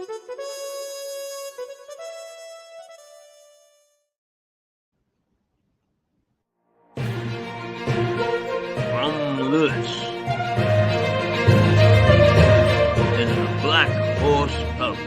From Lewis in the Black Horse Pub.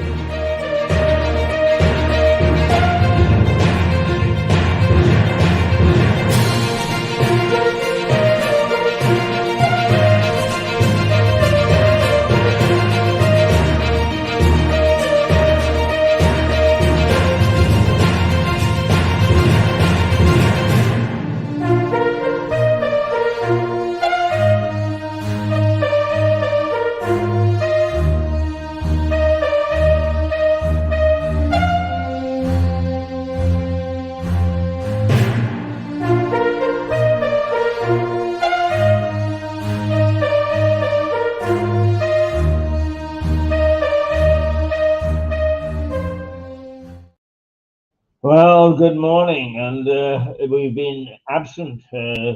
Well, good morning, and we've been absent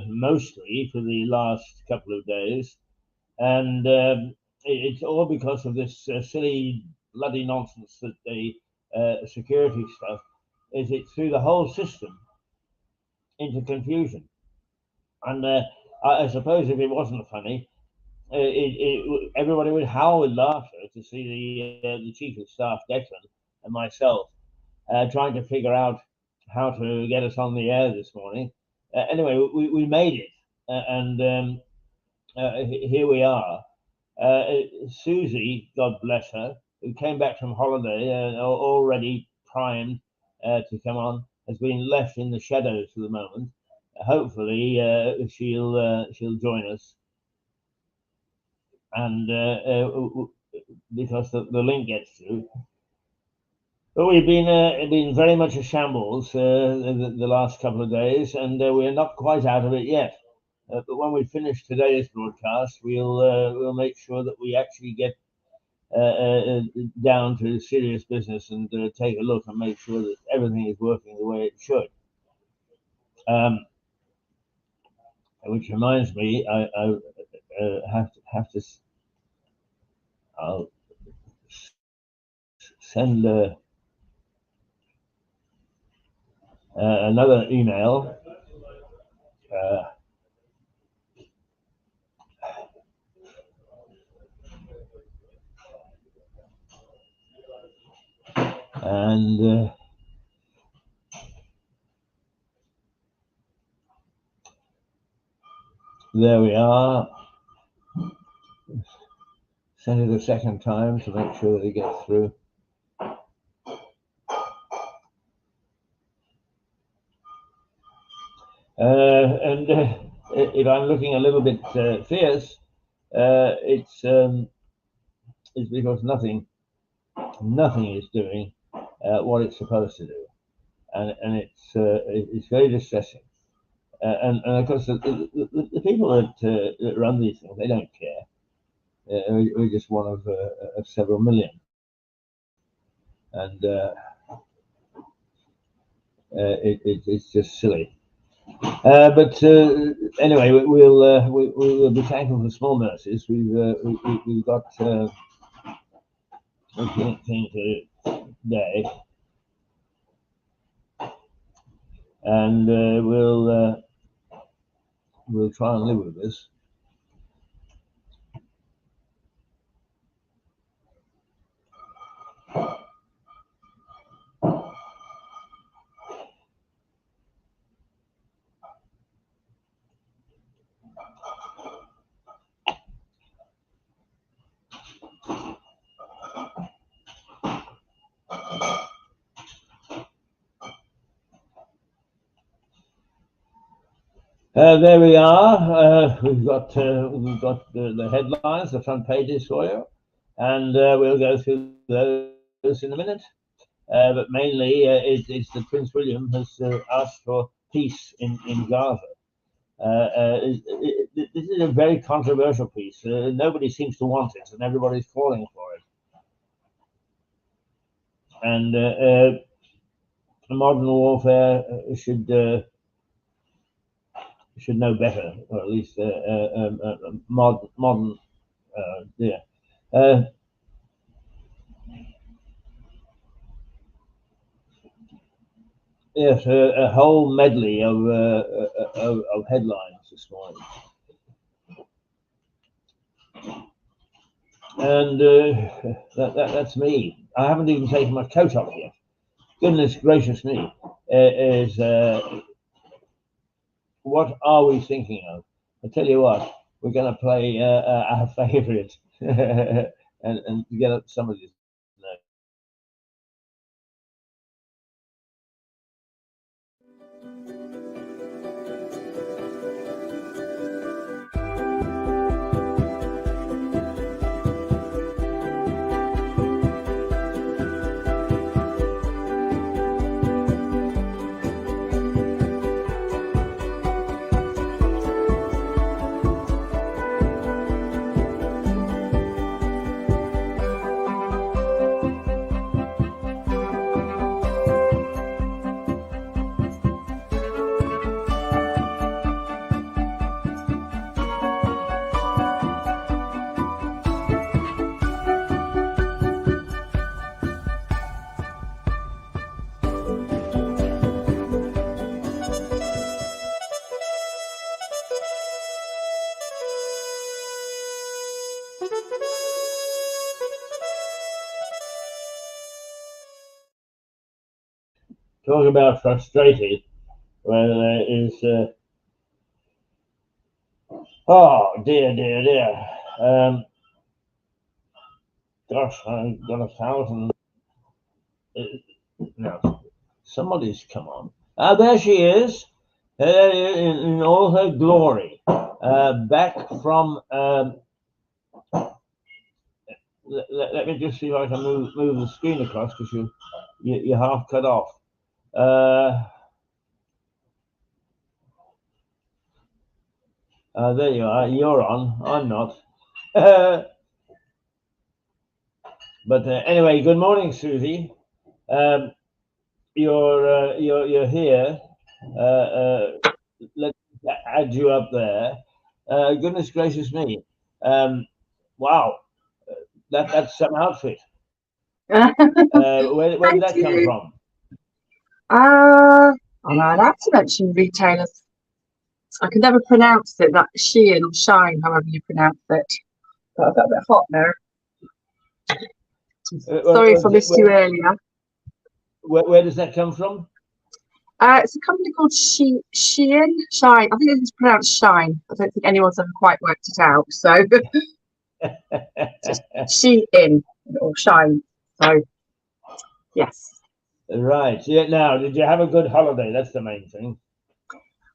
mostly for the last couple of days, and it's all because of this silly bloody nonsense that the security stuff it threw the whole system into confusion. And I suppose if it wasn't funny, everybody would howl with laughter to see the chief of staff, Declan, and myself trying to figure out how to get us on the air this morning. Anyway, we made it, and here we are. Susie, God bless her, who came back from holiday already primed to come on, has been left in the shadows for the moment. Hopefully, she'll join us, and because the link gets through. But we've been very much a shambles the last couple of days, and we're not quite out of it yet. But when we finish today's broadcast, we'll make sure that we actually get down to serious business and take a look and make sure that everything is working the way it should. Which reminds me, I have to. I'll send another email. And there we are. Send it a second time to make sure that it gets through. And if I'm looking a little bit fierce, it's because nothing is doing what it's supposed to do, and it's very distressing. And of course, the people that run these things, they don't care. We're just one of several million, and it's just silly. But anyway, we'll be thankful for small mercies. We've got a thing today, and we'll try and live with this. There we are. We've got the headlines, the front pages for you, and we'll go through those in a minute. But mainly, it's that Prince William has asked for peace in Gaza. This is a very controversial piece. Nobody seems to want it, and everybody's calling for it. And modern warfare should know better, or at least modern. Yes, a whole medley of headlines this morning, and that's me. I haven't even taken my coat off yet. Goodness gracious me! Is What are we thinking of? I tell you what, we're going to play our favourite and get up somebody's name. Talk about frustrated. Well, there is. Oh dear, dear, dear. Gosh, I've got 1,000. No, somebody's come on. Ah, there she is, in all her glory. Back from. Let me just see if I can move the screen across because you're half cut off. There you are. You're on. I'm not. But anyway, good morning, Susie. You're here. Let's add you up there. Goodness gracious me! Wow, that's some outfit. Where did that come from? I'd have to mention retailers. I can never pronounce it. That Shein or Shine, however you pronounce it. But I got a bit hot there. Sorry if I missed you earlier. Where does that come from? It's a company called Shein. Shine. I think it's pronounced Shine. I don't think anyone's ever quite worked it out. So just Shein or Shine. So yes. Right. Yeah. Now, did you have a good holiday? That's the main thing.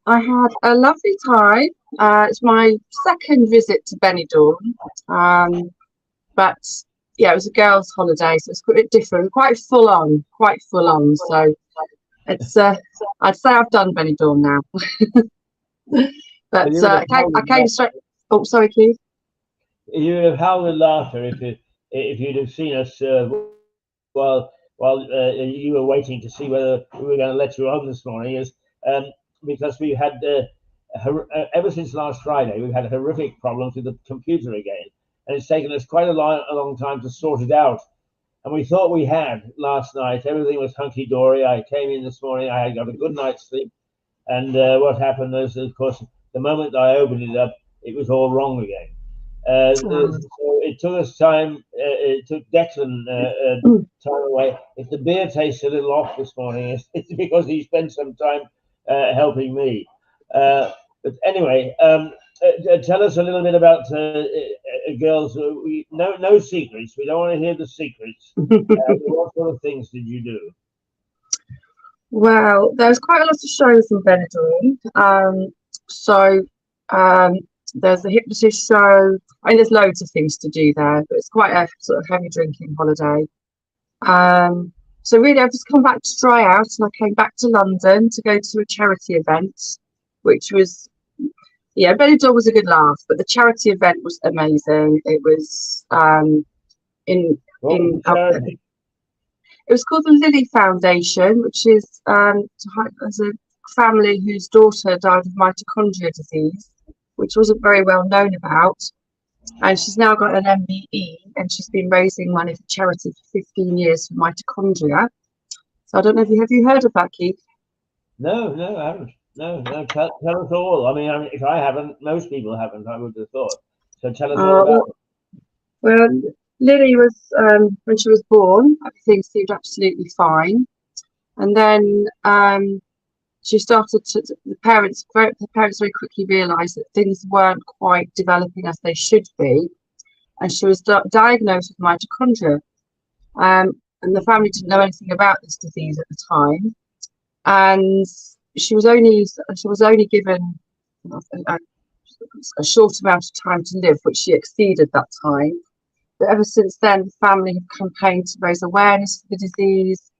I had a lovely time. It's my second visit to Benidorm. But yeah, it was a girls' holiday, so it's a bit different, quite full on. So it's I'd say I've done Benidorm now. But I came straight. Oh, sorry, Keith. You would have howled with laughter if you'd have seen us while you were waiting to see whether we were going to let you on this morning, because we had ever since last Friday we've had horrific problems with the computer again, and it's taken us quite a long time to sort it out. And we thought we had last night. Everything was hunky dory. I came in this morning. I had got a good night's sleep, and what happened was, of course, the moment I opened it up, it was all wrong again. So it took us time. It took Declan time away. If the beer tastes a little off this morning, it's because he spent some time helping me. But anyway, tell us a little bit about girls. No secrets. We don't want to hear the secrets. What sort of things did you do? Well, there's quite a lot of shows in Benidorm. There's the hypnotist show. I mean, there's loads of things to do there, but it's quite a sort of heavy drinking holiday. So really, I've just come back to dry out, and I came back to London to go to a charity event, which was, Benidorm was a good laugh, but the charity event was amazing. It was it was called the Lily Foundation, which is as a family whose daughter died of mitochondria disease, which wasn't very well known about. And she's now got an MBE, and she's been raising money for charity for 15 years for mitochondria. So I don't know if you heard of that, Keith? No, no, I haven't. No, no. Tell us all. I mean, if I haven't, most people haven't. I would have thought. So tell us all about Well, well, Lily was when she was born, everything seemed absolutely fine, and then she started to the parents very quickly realised that things weren't quite developing as they should be, and she was diagnosed with mitochondria. And the family didn't know anything about this disease at the time, and she was only given a, a short amount of time to live, which she exceeded that time. But ever since then, the family have campaigned to raise awareness for the disease,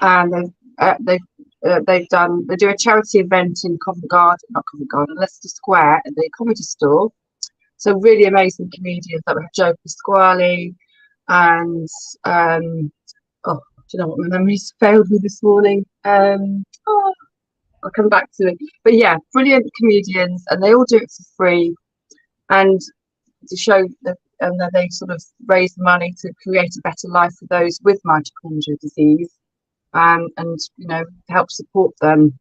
and they do a charity event in Covent Garden, not Covent Garden, Leicester Square at the Comedy Store. So really amazing comedians that we have Joe Pasquale and oh, do you know what, my memory's failed me this morning. Oh, I'll come back to it. But yeah, brilliant comedians, and they all do it for free, and to show that, and that they sort of raise money to create a better life for those with mitochondrial disease, and help support them.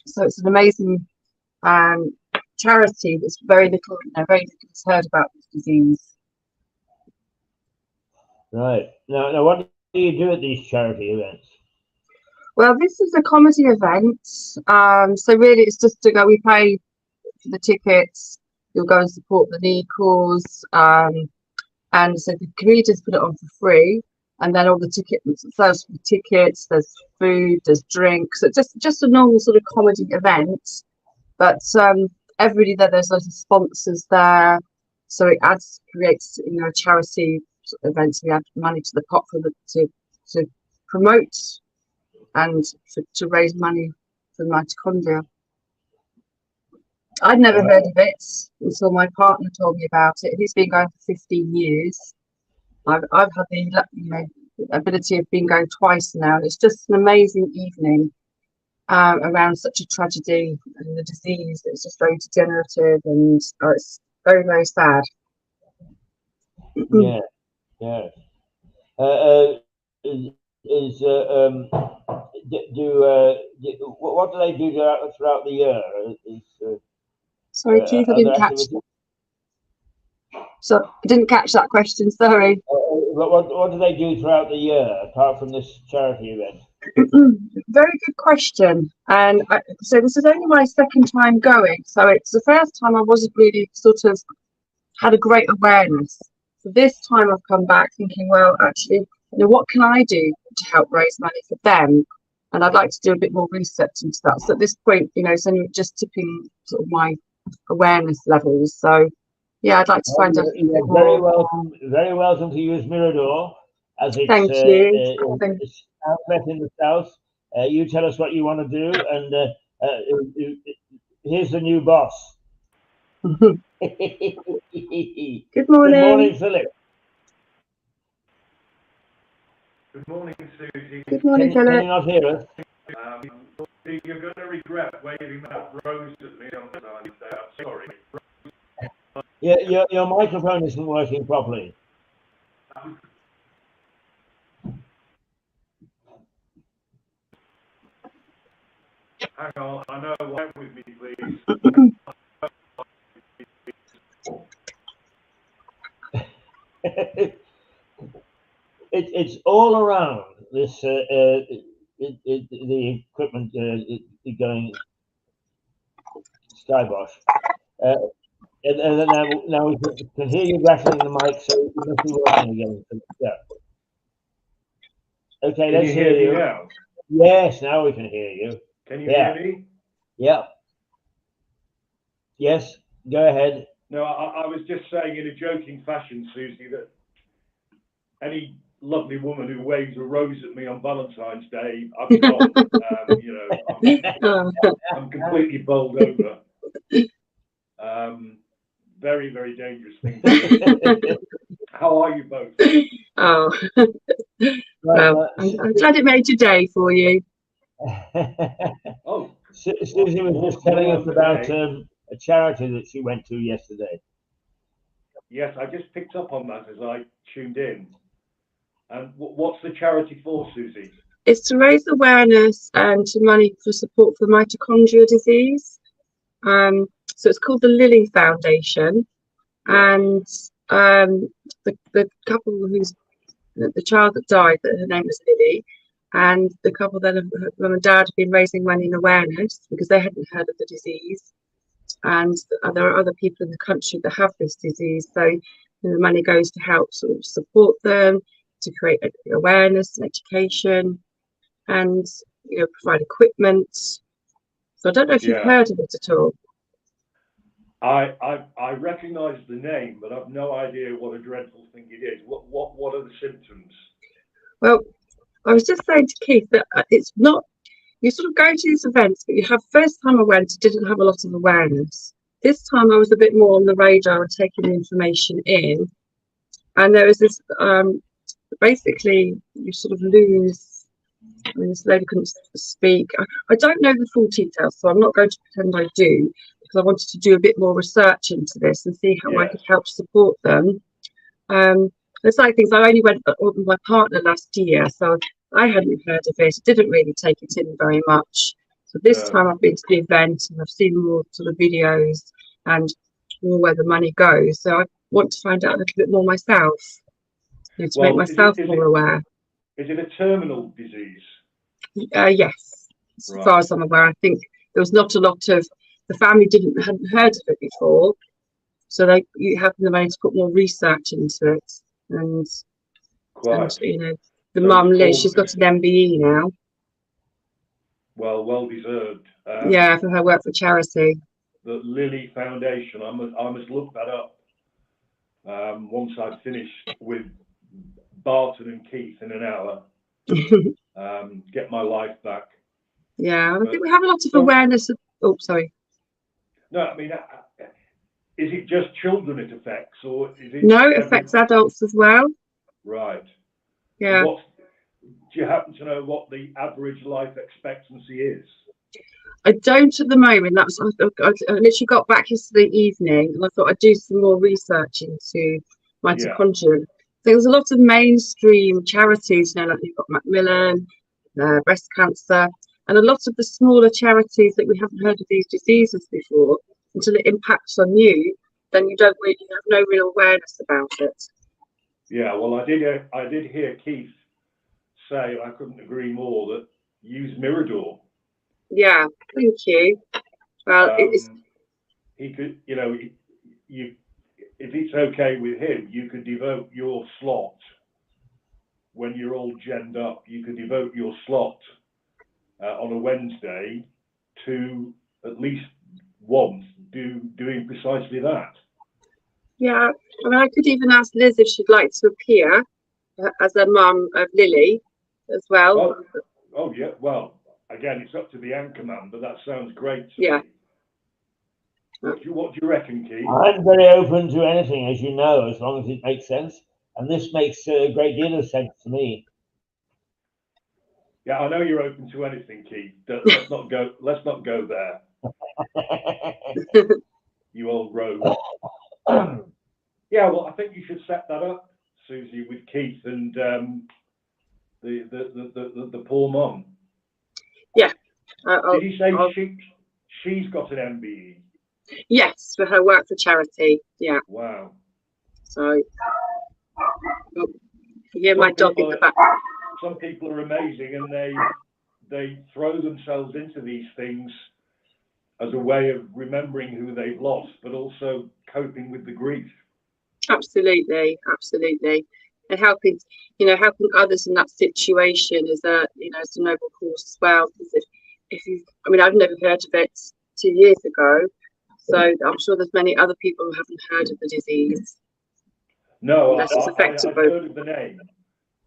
So it's an amazing charity that's very little is heard about this disease. right now. What do you do at these charity events? Well, this is a comedy event, so really it's just to go. We pay for the tickets. You'll go and support the knee cause, and so the comedians put it on for free, and then all the tickets, there's tickets, there's food, there's drinks. So just a normal sort of comedy event, but everybody there's loads of sponsors there, so it creates a charity event. So we add money to the pot for to promote and to raise money for mitochondria. I'd never heard of it until my partner told me about it. He's been going for 15 years. I've had the ability of being going twice now, and it's just an amazing evening around such a tragedy and the disease. It's just very degenerative, and it's very, very sad. Yeah, yeah. Is what do they do throughout the year? Sorry, Keith, I Other didn't catch activities? that. So I didn't catch that question. Sorry. What do they do throughout the year apart from this charity event? Very good question. And so this is only my second time going. So it's the first time I wasn't really sort of had a great awareness. So this time I've come back thinking, well, actually, what can I do to help raise money for them? And I'd like to do a bit more research into that. So at this point, it's only just tipping sort of my awareness levels. So yeah, I'd like to find out a bit more. Very welcome to use Mirador as Thank you. its outlet in the south. You tell us what you want to do, and here's the new boss. Good Good morning. morning, Philip. Good morning, Susie. Good morning, Can you Philip. not hear us? You're going to regret waving that rose at me on Valentine's Day. I'm sorry. Yeah, your microphone isn't working properly. Hang on, I know. Wait with me, please. It's all around this the equipment going skybosh, and now we can hear you rattling the mic, so it must be working again. Yeah. Okay, Can let's you hear me you. now? Yes, now we can hear you. Can you hear me? Yeah. Yes, go ahead. No, I was just saying in a joking fashion, Susie, that any lovely woman who waves a rose at me on Valentine's Day, I'll be gone. I'm completely bowled over. Very, very dangerous thing to do. How are you both? Oh, well, I'm glad it made your day for you. Oh, Susie was just telling us about a charity that she went to yesterday. Yes, I just picked up on that as I tuned in. And what's the charity for, Susie? It's to raise awareness and to money for support for mitochondrial disease. So it's called the Lily Foundation, and the couple who's the child that died, that her name was Lily, and the couple that her mum and dad have been raising money and awareness because they hadn't heard of the disease, and there are other people in the country that have this disease. So the money goes to help sort of support them, to create awareness and education, and provide equipment. So I don't know if you've heard of it at all. I recognise the name, but I've no idea what a dreadful thing it is. What are the symptoms? Well, I was just saying to Keith that it's not, you sort of go to these events, but you have, first time I went, didn't have a lot of awareness. This time I was a bit more on the radar and taking the information in. And there was this, basically, you sort of lose, I mean, this lady couldn't speak. I don't know the full details, so I'm not going to pretend I do, because I wanted to do a bit more research into this and see how I could help support them. There's like things, I only went with my partner last year, so I hadn't heard of it, didn't really take it in very much. So this time I've been to the event and I've seen more sort of videos and more where the money goes. So I want to find out a little bit more myself, to make myself more aware. Is it a terminal disease? Yes, as far as I'm aware. I think there was not a lot of, the family hadn't heard of it before, so you have the money to put more research into it, and the mum Liz, she's got an MBE now. Well deserved. Yeah, for her work for charity. The Lily Foundation. I must look that up once I've finished with Barton and Keith in an hour. Get my life back. Yeah, I think we have a lot of awareness of, oh, sorry. No, I mean, is it just children it affects, or is it? No, it affects adults as well. Right. Yeah. Do you happen to know what the average life expectancy is? I don't at the moment. I literally got back yesterday evening, and I thought I'd do some more research into mitochondria. Yeah. There's a lot of mainstream charities, like you've got Macmillan, breast cancer, and a lot of the smaller charities that we haven't heard of these diseases before. Until it impacts on you, then you don't really have no real awareness about it. Yeah, well, I did hear Keith say, I couldn't agree more, that use Mirador. Yeah, thank you. Well, he could, if it's okay with him, you could devote your slot when you're all genned up. You could devote your slot on a Wednesday to at least once doing precisely that. Yeah, I mean, I could even ask Liz if she'd like to appear as a mum of Lily as well. Oh yeah, well, again, it's up to the anchorman, but that sounds great to me. What do you reckon, Keith? I'm very open to anything, as you know, as long as it makes sense. And this makes a great deal of sense to me. Yeah, I know you're open to anything, Keith. Let's not go there. You old rogue. Yeah, well, I think you should set that up, Susie, with Keith and the poor mum. Yeah. Did you say she's got an MBE? Yes, for her work for charity. Yeah. Wow. So, my dog in the back. Some people are amazing, and they throw themselves into these things as a way of remembering who they've lost, but also coping with the grief. Absolutely, and helping others in that situation is a noble cause as well. Because if you, I mean, I've never heard of it 2 years ago, so I'm sure there's many other people who haven't heard of the disease. No, I've heard of the name,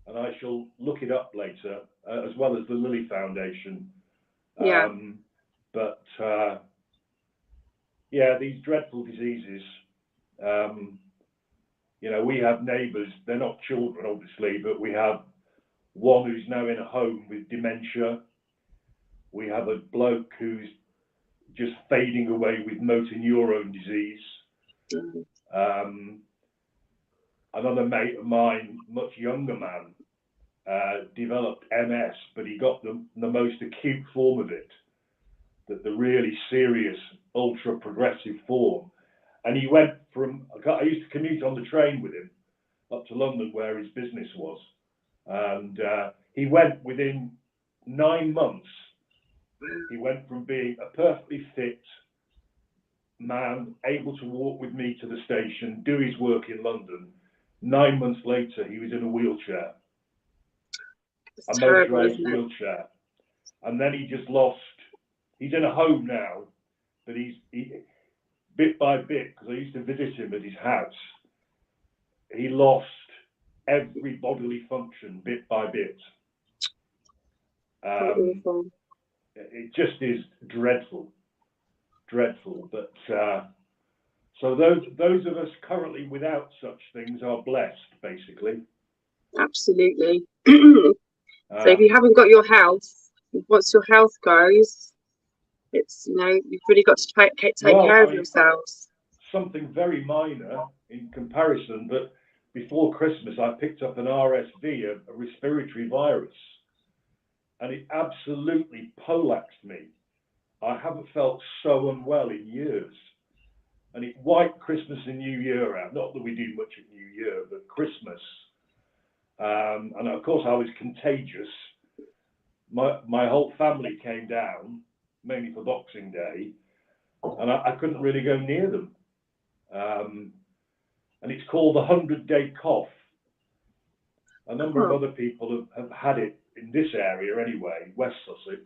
and I shall look it up later, as well as the Lily Foundation. Yeah. But these dreadful diseases. We have neighbours. They're not children, obviously, but we have one who's now in a home with dementia. We have a bloke who's just fading away with motor neurone disease. Another mate of mine, much younger man, developed MS, but he got the most acute form of it, the really serious, ultra progressive form. And he went from, I used to commute on the train with him up to London where his business was. And he went within 9 months, he went from being a perfectly fit man, able to walk with me to the station, do his work in London. 9 months later, he was in a wheelchair, a motorised wheelchair. And then he just lost, he's in a home now, but he bit by bit, because I used to visit him at his house, he lost every bodily function bit by bit. It just is dreadful. But so those of us currently without such things are blessed, basically. Absolutely. So if you haven't got your health, once your health goes, it's, you know, you've really got to take care of yourselves. Something very minor in comparison, but before Christmas I picked up an RSV, a respiratory virus, and it absolutely poleaxed me. I haven't felt so unwell in years, and it wiped Christmas and New Year out. Not that we do much at New Year, but Christmas. And of course I was contagious. My whole family came down, mainly for Boxing Day, and I couldn't really go near them. And it's called the 100-day cough. A number of other people have had it in this area anyway, West Sussex,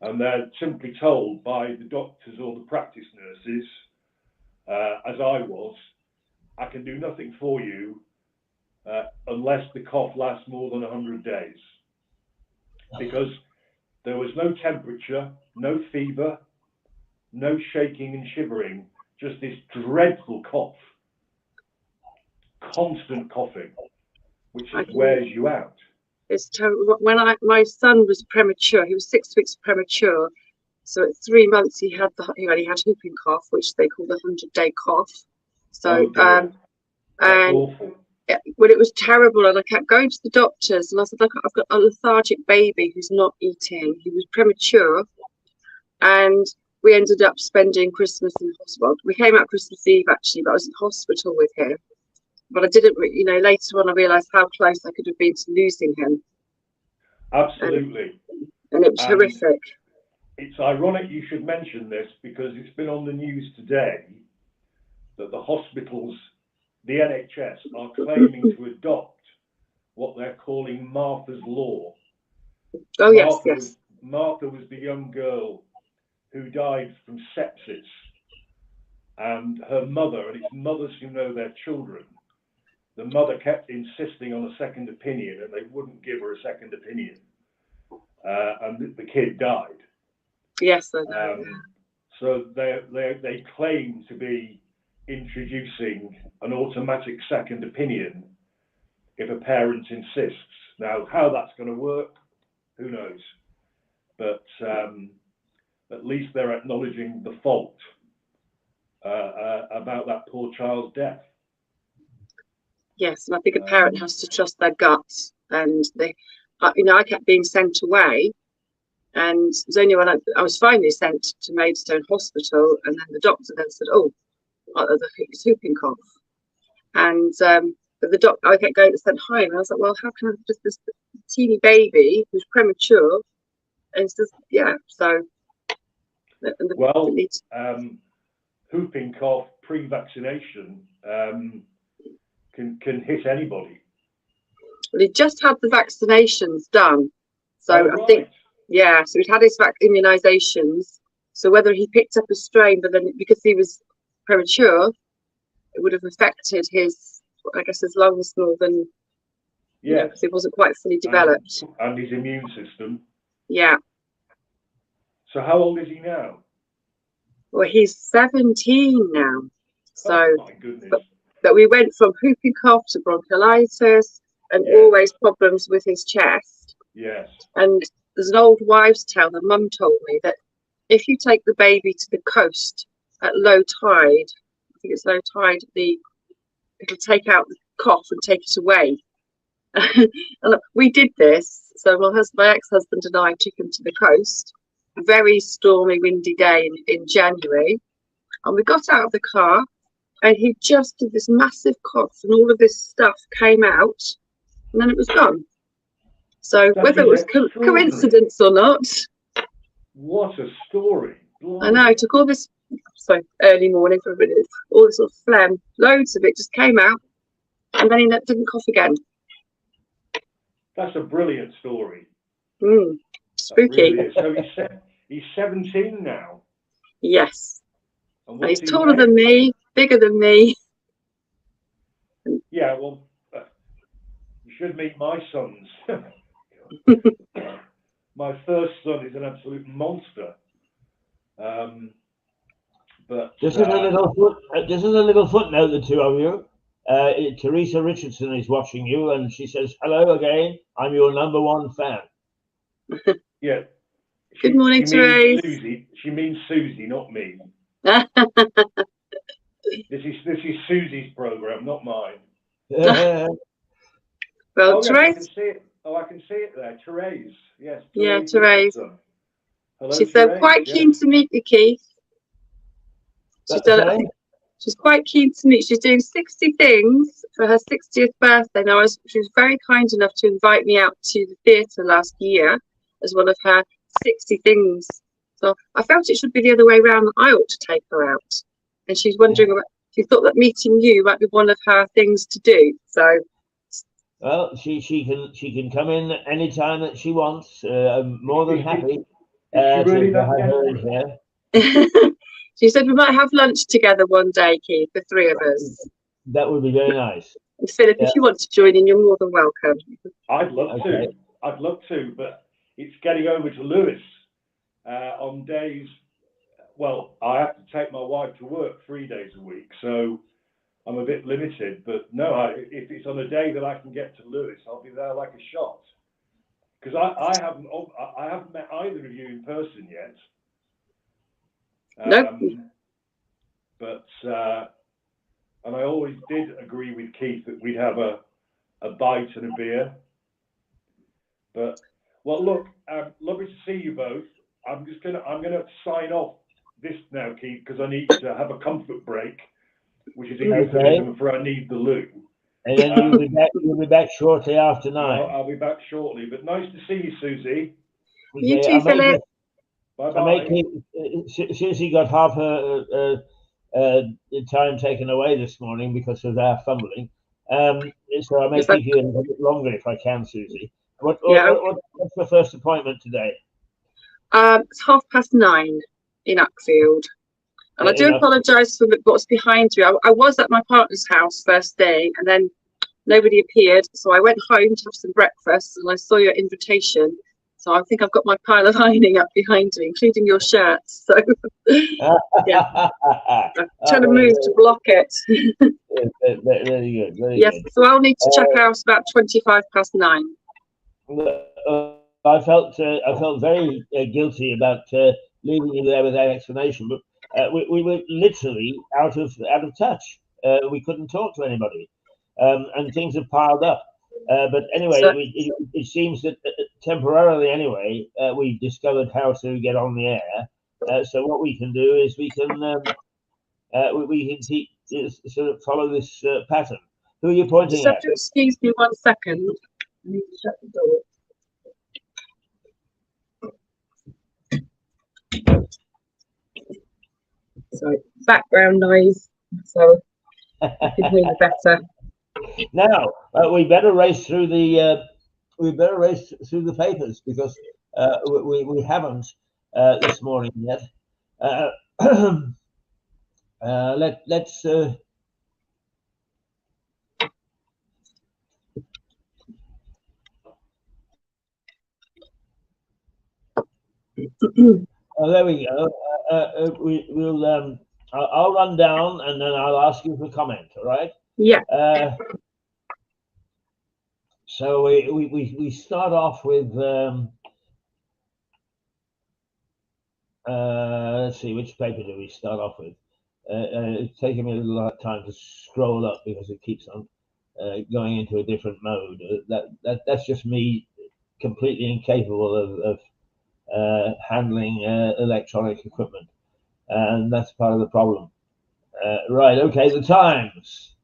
and they're simply told by the doctors or the practice nurses, as I was, I can do nothing for you unless the cough lasts more than 100 days. Because there was no temperature, no fever, no shaking and shivering, just this dreadful cough, constant coughing, which wears you out. It's terrible. When my son was premature, he was 6 weeks premature. So at 3 months he had he had whooping cough, which they call the 100-day cough. So and awful. Well, it was terrible, and I kept going to the doctors, and I said, look, I've got a lethargic baby who's not eating. He was premature, and we ended up spending Christmas in hospital. We came out Christmas Eve actually, but I was in hospital with him. But I didn't, you know, later on I realised how close I could have been to losing him. Absolutely. And it was horrific. It's ironic you should mention this, because it's been on the news today that the hospitals, the NHS, are claiming to adopt what they're calling Martha's Law. Oh, yes. Martha was the young girl who died from sepsis, and her mother, and it's mothers who know their children, the mother kept insisting on a second opinion, and they wouldn't give her a second opinion, and the kid died. Yes, I know. So they claim to be introducing an automatic second opinion if a parent insists. Now, how that's going to work, who knows? But at least they're acknowledging the fault about that poor child's death. Yes, and I think a parent has to trust their guts. And they, you know, I kept being sent away, and it was only when I was finally sent to Maidstone Hospital, and then the doctor then said, "Oh, it's whooping cough." And but the doctor, I kept going to send home, and I was like, "Well, how can I just this teeny baby who's premature?" And it's just, yeah, so. Well, whooping cough pre-vaccination can hit anybody. Well, he just had the vaccinations done, so I think, yeah, so he'd had his immunisations. So whether he picked up a strain, but then because he was premature, it would have affected his, I guess, his lungs more than, you know, because he wasn't quite fully developed. And his immune system. Yeah. So how old is he now? Well, he's 17 now. So, oh, my goodness. But we went from whooping cough to bronchiolitis and always problems with his chest. Yes. And there's an old wives' tale, the mum told me, that if you take the baby to the coast at low tide, I think it's low tide, it'll take out the cough and take it away. And we did this. So my ex-husband and I took him to the coast. A very stormy, windy day in January, and we got out of the car, and he just did this massive cough, and all of this stuff came out, and then it was gone. So That whether it was is extraordinary. coincidence or not, What a story. I know. It took all this, sorry, early morning for a minute, all this sort of phlegm, loads of it just came out, and then he didn't cough again. That's a brilliant story. Spooky. Really is. So he's 17 now. Yes. And he's taller than me, bigger than me. Yeah, well, you should meet my sons. My first son is an absolute monster. But this is a little footnote, the two of you. Teresa Richardson is watching you, and she says, "Hello again. I'm your #1 fan." Yeah. Good morning, Therese. She means Susie, not me. This is Susie's program, not mine. Well, Yes, Therese. I can see it. Oh, I can see it there. Therese. Yes. Yeah, Therese. Hello, She's Therese, quite keen to meet you, Keith. She's quite keen to meet. She's doing 60 things for her 60th birthday. Now, she was very kind enough to invite me out to the theatre last year as one of her 60 things. So I felt it should be the other way around, that I ought to take her out. And she's wondering about, she thought that meeting you might be one of her things to do. So, well, she can come in any time that she wants. I'm more than happy to have her in here. She said we might have lunch together one day, Keith, the three of us. That would be very nice. And Philip, if you want to join in, you're more than welcome. I'd love to. I'd love to, but it's getting over to Lewis on days. Well, I have to take my wife to work 3 days a week, so I'm a bit limited. But no, if it's on a day that I can get to Lewis, I'll be there like a shot. Because I haven't met either of you in person yet. Nope. But and I always did agree with Keith that we'd have a bite and a beer. But well, look, lovely to see you both. I'm gonna sign off this now, Keith, because I need to have a comfort break, which is a euphemism for I need the loo. And then you'll be back shortly after 9. I'll be back shortly. But nice to see you, Susie. You too, Philip. Bye-bye. Susie got half her time taken away this morning because of our fumbling. So I may keep you a little bit longer if I can, Susie. What's the first appointment today? It's 9:30 in Uckfield. And I do apologise for what's behind you. I was at my partner's house first thing, and then nobody appeared. So I went home to have some breakfast, and I saw your invitation. So I think I've got my pile of ironing up behind me, including your shirts. So yeah, I'm trying to move to block it. Very good. Very good. So I'll need to check out about 9:25. I felt very guilty about leaving you there without explanation, but we were literally out of touch. We couldn't talk to anybody, and things have piled up. But anyway, it seems that temporarily, anyway, we've discovered how to get on the air. So what we can do is we can sort of follow this pattern. Who are you pointing Just have at? to excuse me 1 second. I need to shut the door. Sorry, background noise, so I can hear you better. Now we better race through the papers because we haven't this morning yet. Let's. There we go. We'll. I'll run down and then I'll ask you for comment. All right? Yeah. So we start off with. Let's see, which paper do we start off with? It's taking me a little time to scroll up because it keeps on going into a different mode. That's just me, completely incapable of handling electronic equipment, and that's part of the problem. Right, okay, the Times.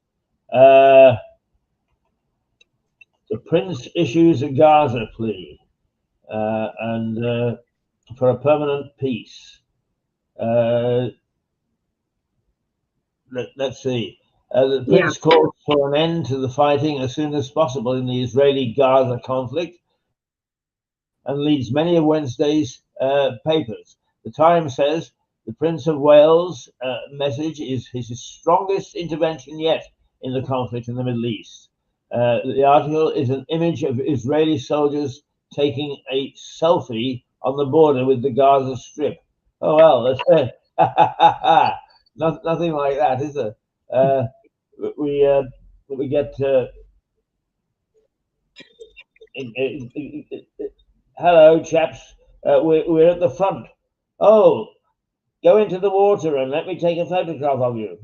The Prince issues a Gaza plea and for a permanent peace. Let's see. The Prince calls for an end to the fighting as soon as possible in the Israeli-Gaza conflict and leads many of Wednesday's papers. The Times says the Prince of Wales' message is his strongest intervention yet in the conflict in the Middle East. The article is an image of Israeli soldiers taking a selfie on the border with the Gaza Strip. Oh, well, that's nothing like that, is there? We get hello, chaps. We're at the front. Oh, go into the water and let me take a photograph of you.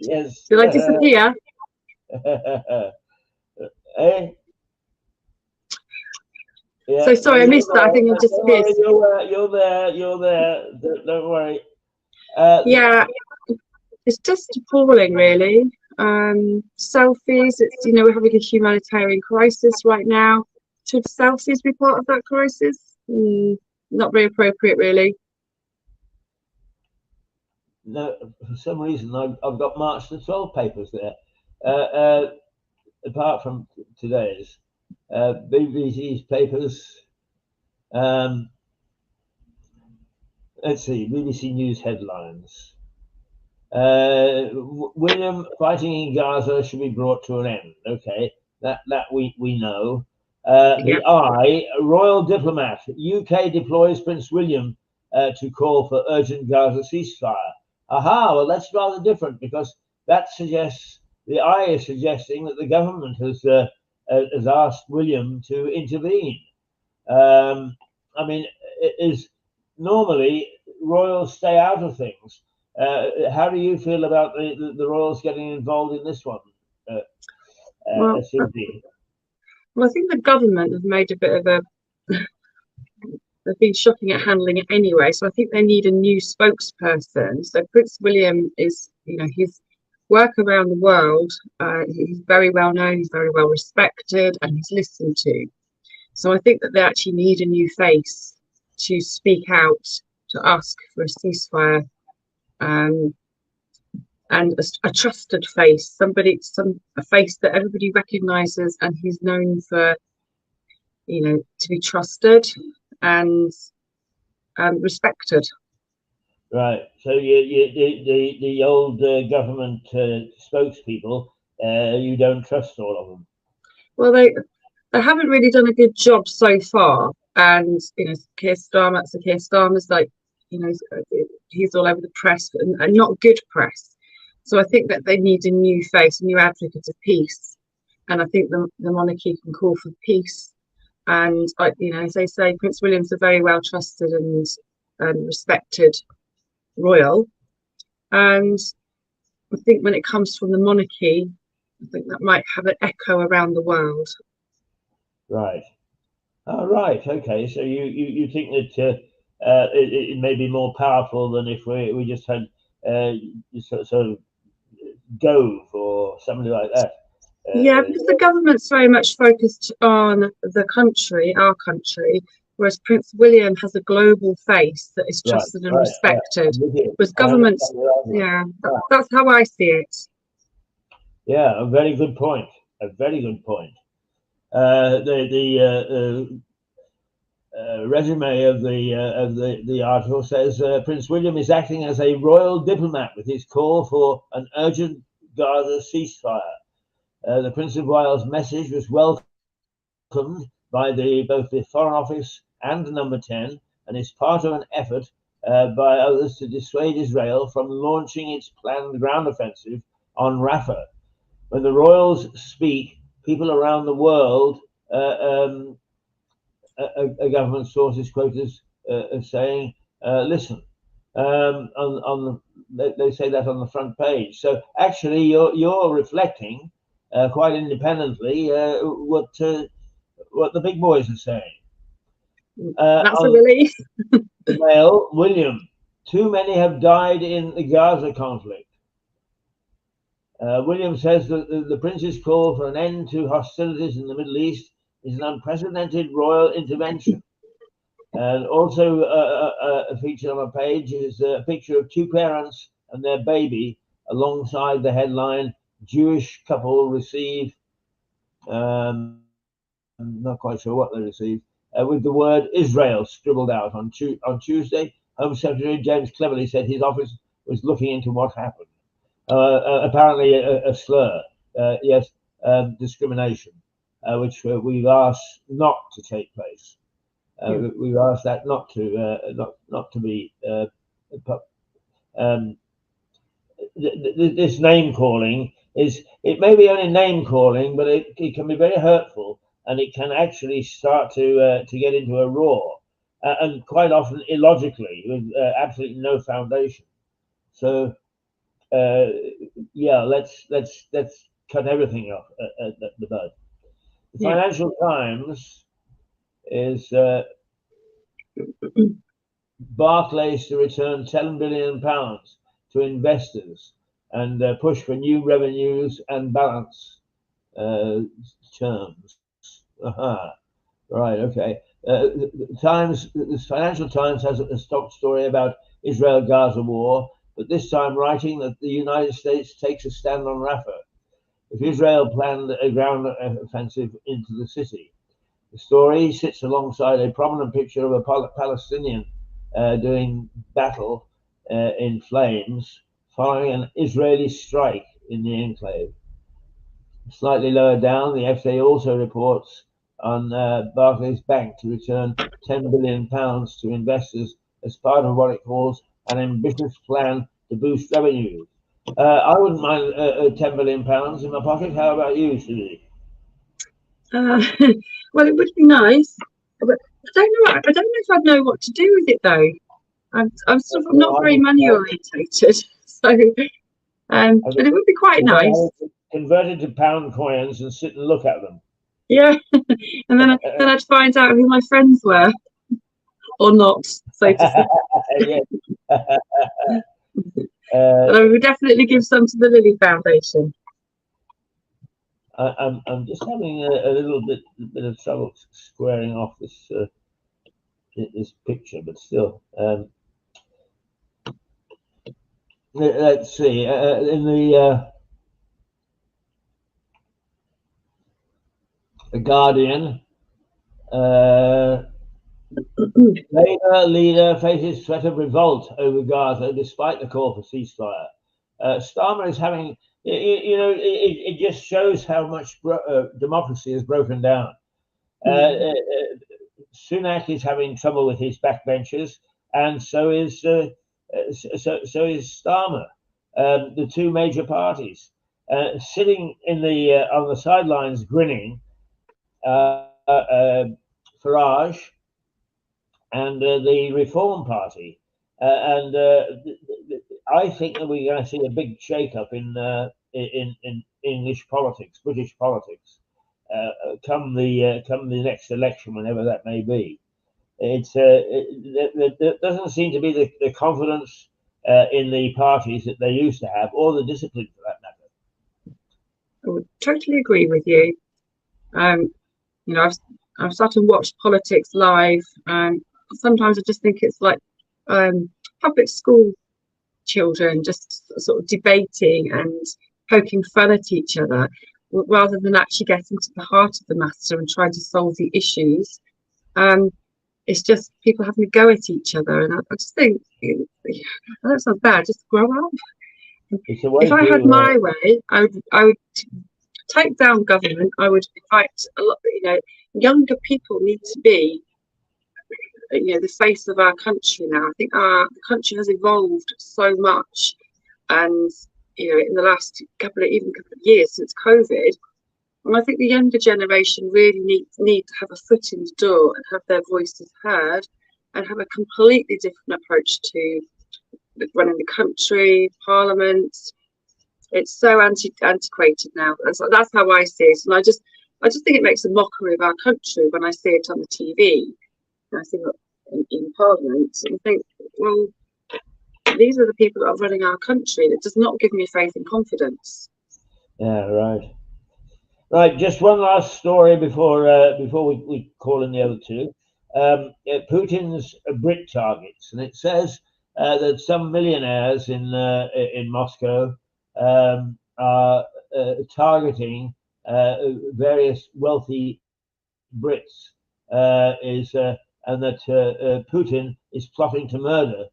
Yes. Did I disappear? Eh? Yeah. So sorry, I missed that. I think I disappeared. You're there. Don't worry. Yeah, it's just appalling, really. Selfies. It's we're having a humanitarian crisis right now. Should selfies be part of that crisis? Not very appropriate, really. No, for some reason I've got March the 12th papers there. Apart from today's BBC's papers. Let's see, BBC News headlines. William fighting in Gaza should be brought to an end. Okay, that we know. The Eye, royal diplomat, UK deploys Prince William to call for urgent Gaza ceasefire. Aha, well that's rather different because that suggests, the Eye is suggesting that the government has asked William to intervene. I mean, is normally royals stay out of things. How do you feel about the royals getting involved in this one, Susie? Well, I think the government have made a bit of a. They've been shocking at handling it anyway, so I think they need a new spokesperson. So Prince William is, his work around the world. He's very well known. He's very well respected, and he's listened to. So I think that they actually need a new face to speak out, to ask for a ceasefire. And a trusted face, a face that everybody recognises, and he's known for, to be trusted and respected. Right. So the old government spokespeople, you don't trust all of them. Well, they haven't really done a good job so far, and Keir Starmer's like, he's all over the press and not good press. So I think that they need a new face, a new advocate of peace, and I think the monarchy can call for peace. And as they say, Prince William's a very well trusted and respected royal, and I think when it comes from the monarchy, I think that might have an echo around the world. Right. Oh, right. Okay. So you think that it may be more powerful than if we just had sort of Gove or somebody like that. Yeah, because the government's very much focused on the country, our country, whereas Prince William has a global face that is trusted and respected. Whereas governments, that's how I see it. Yeah, a very good point. A very good point. The resume of the article says Prince William is acting as a royal diplomat with his call for an urgent Gaza ceasefire. The Prince of Wales' message was welcomed by both the Foreign Office and Number 10, and is part of an effort by others to dissuade Israel from launching its planned ground offensive on Rafah. When the royals speak, people around the world, a government source is quoted as saying, listen, They say that on the front page. So actually, you're reflecting quite independently what the big boys are saying. That's a On relief. Mail, William, too many have died in the Gaza conflict. William says that the Prince's call for an end to hostilities in the Middle East is an unprecedented royal intervention. And also featured on a page is a picture of two parents and their baby alongside the headline, Jewish couple receive, I'm not quite sure what they received, with the word Israel scribbled out. On Tuesday, Home Secretary James Cleverly said his office was looking into what happened. Apparently a slur, yes, discrimination, which we've asked not to take place. We've asked that not to be. This name calling it may be only name calling, but it can be very hurtful, and it can actually start to get into a roar, and quite often illogically with absolutely no foundation. So yeah, let's cut everything off at the bud. The Financial Times is Barclays to return £10 billion to investors and push for new revenues and balance terms. Aha. Right, okay. The Financial Times has a stock story about Israel-Gaza war, but this time writing that the United States takes a stand on Rafah if Israel planned a ground offensive into the city. The story sits alongside a prominent picture of a Palestinian doing battle in flames following an Israeli strike in the enclave. Slightly lower down, the FA also reports on Barclays Bank to return £10 billion to investors as part of what it calls an ambitious plan to boost revenues. I wouldn't mind £10 billion in my pocket. How about you, Susie? Well, it would be nice, but I don't know. I don't know if I'd know what to do with it though. I'm sort of not very money orientated, so but it would be quite nice. Convert it to pound coins and sit and look at them. Yeah, and then I'd find out who my friends were, or not, so to say. But I would definitely give some to the Lily Foundation. I'm just having a little bit of trouble squaring off this picture, but still. Let's see. In the Guardian, Labour leader faces threat of revolt over Gaza despite the call for ceasefire. Starmer is having, it just shows how much democracy has broken down. Sunak is having trouble with his backbenchers, and so is Starmer. The two major parties sitting in on the sidelines grinning. Farage and the Reform Party, and I think that we're going to see a big shake-up in English politics, British politics, come the next election, whenever that may be. There doesn't seem to be the confidence in the parties that they used to have, or the discipline for that matter. I would totally agree with you. I've started to watch politics live, and sometimes I just think it's like public school children just sort of debating and poking fun at each other, rather than actually getting to the heart of the matter and trying to solve the issues. It's just people having a go at each other, and I just think that sounds bad. Just grow up. If I had my way, I would take down government. I would invite a lot. Younger people need to be, the face of our country now. I think the country has evolved so much, and in the last couple of years since COVID, and I think the younger generation really need to have a foot in the door and have their voices heard, and have a completely different approach to with running the country, Parliament. It's so antiquated now. That's how I see it, and I just think it makes a mockery of our country when I see it on the TV. And I see it in Parliament, and I think, well, these are the people that are running our country. It does not give me faith and confidence. Yeah, right. Right, just one last story before we call in the other two. Putin's Brit targets, and it says that some millionaires in Moscow are targeting various wealthy Brits, and that Putin is plotting to murder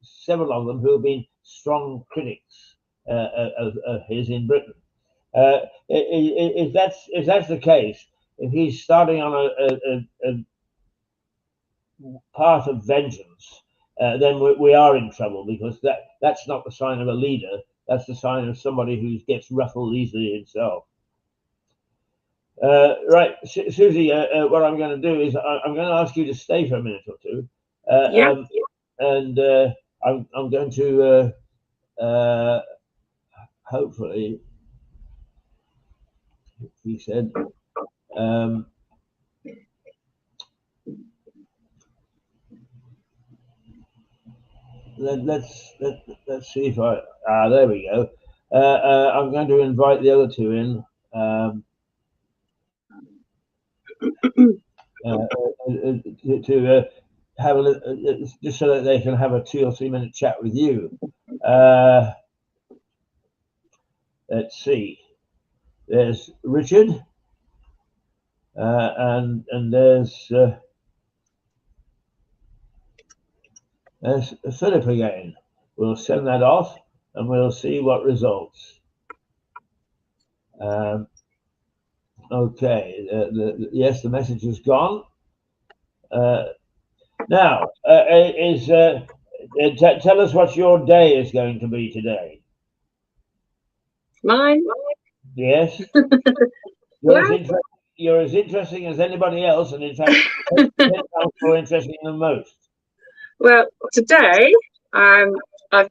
several of them who have been strong critics of his in Britain. If that's the case, if he's starting on a path of vengeance, then we are in trouble, because that's not the sign of a leader. That's the sign of somebody who gets ruffled easily himself. Right, Susie, what I'm going to do is I'm going to ask you to stay for a minute or two. And I'm going to hopefully, he said, let's see if there we go. I'm going to invite the other two in. To have a just so that they can have a 2 or 3 minute chat with you. Let's see. There's Richard, and there's Philip again. We'll send that off, and we'll see what results. Okay. Yes, the message is gone. Now, tell us what your day is going to be today. Mine? Yes. You're as interesting as anybody else, and in fact, more interesting than most. Well, today I've got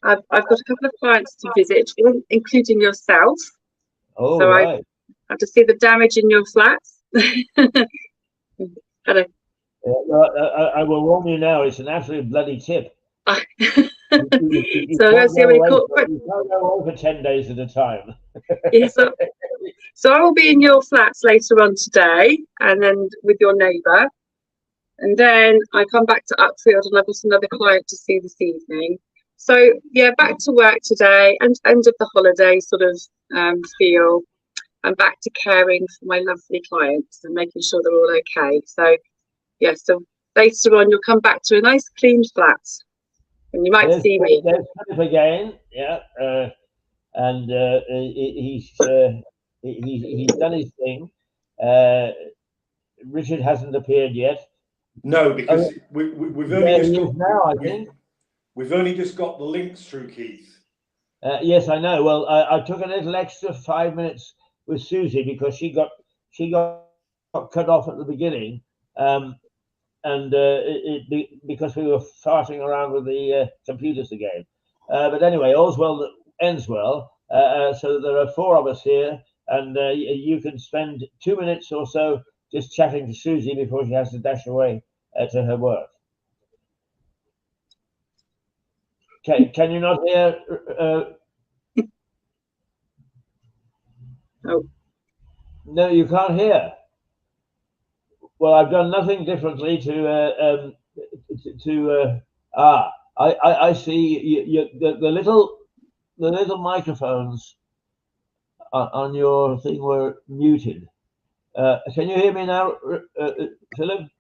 a couple of clients to visit, including yourself. Oh, so right. I have to see the damage in your flats. Hello. I will warn you now, it's an absolute bloody tip. So let's see how many you can't go over 10 days at a time. Yeah, so I will be in your flats later on today, and then with your neighbour, and then I come back to Uckfield, and I've got another client to see this evening. So yeah, back to work today, and end of the holiday sort of feel. I'm back to caring for my lovely clients and making sure they're all okay. So yeah, so later on you'll come back to a nice clean flat, and you might see me. There's Philip again, yeah, and he's done his thing. Richard hasn't appeared yet. No, because we've only just got now, I think. We've only just got the links through, Keith. Yes, I know. Well, I took a little extra 5 minutes with Susie because she got cut off at the beginning, and because we were farting around with the computers again. But anyway, all's well that ends well. So there are 4 of us here, and you can spend 2 minutes or so just chatting to Susie before she has to dash away to her work. Can you not hear? No, you can't hear. Well, I've done nothing differently I see the little microphones on your thing were muted. Can you hear me now, Philip?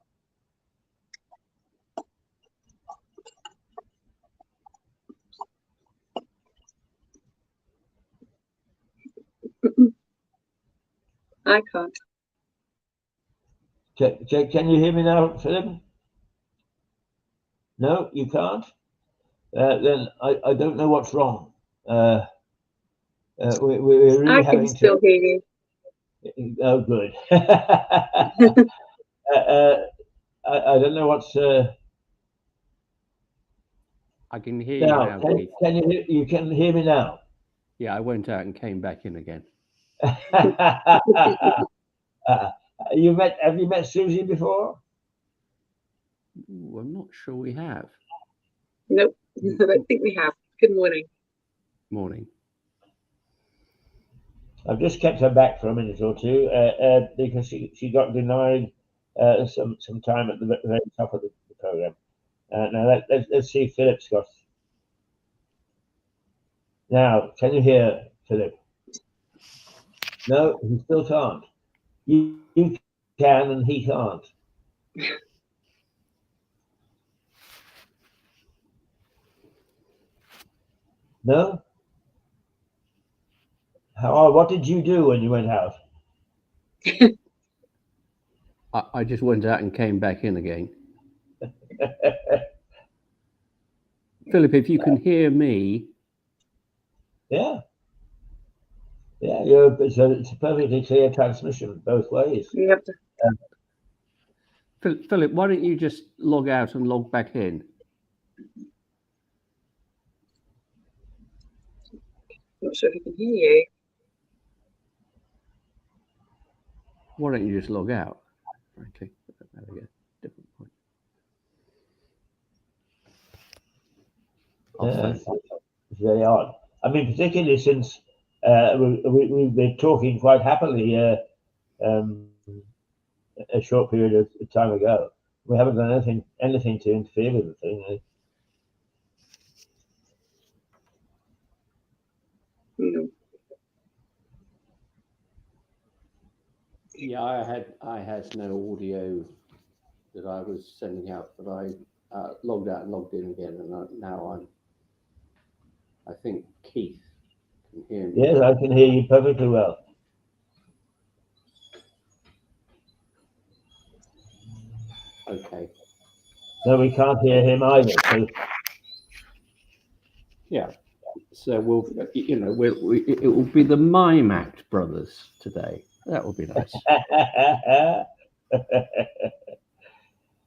I can't. Can you hear me now, Philip? No, you can't? Then I don't know what's wrong. We're really I can still hear you. Oh, good. I don't know what's. I can hear you Now, now, Keith. you can hear me now? Yeah, I went out and came back in again. Have you met Susie before? Ooh, I'm not sure we have. Nope, I don't think we have. Good morning. Morning. I've just kept her back for a minute or two because she got denied some time at the very top of the program. Now let's see if Philip's got. Now, can you hear Philip? No, he still can't. You can and he can't. No? What did you do when you went out? I just went out and came back in again. Philip, if you can hear me. Yeah. Yeah, it's a perfectly clear transmission both ways. You have to. Philip, why don't you just log out and log back in? Not sure if I can hear you. Why don't you just log out? Frankly, there we go. Different point. It's very odd. I mean, particularly since we've been talking quite happily a short period of time ago. We haven't done anything to interfere with the thing. No. Yeah, I had no audio that I was sending out, but I logged out and logged in again, and now I think Keith can hear me. Yes, I can hear you perfectly well. Okay. No, we can't hear him either. So. Yeah. So it will be the Mime Act brothers today. That would be nice.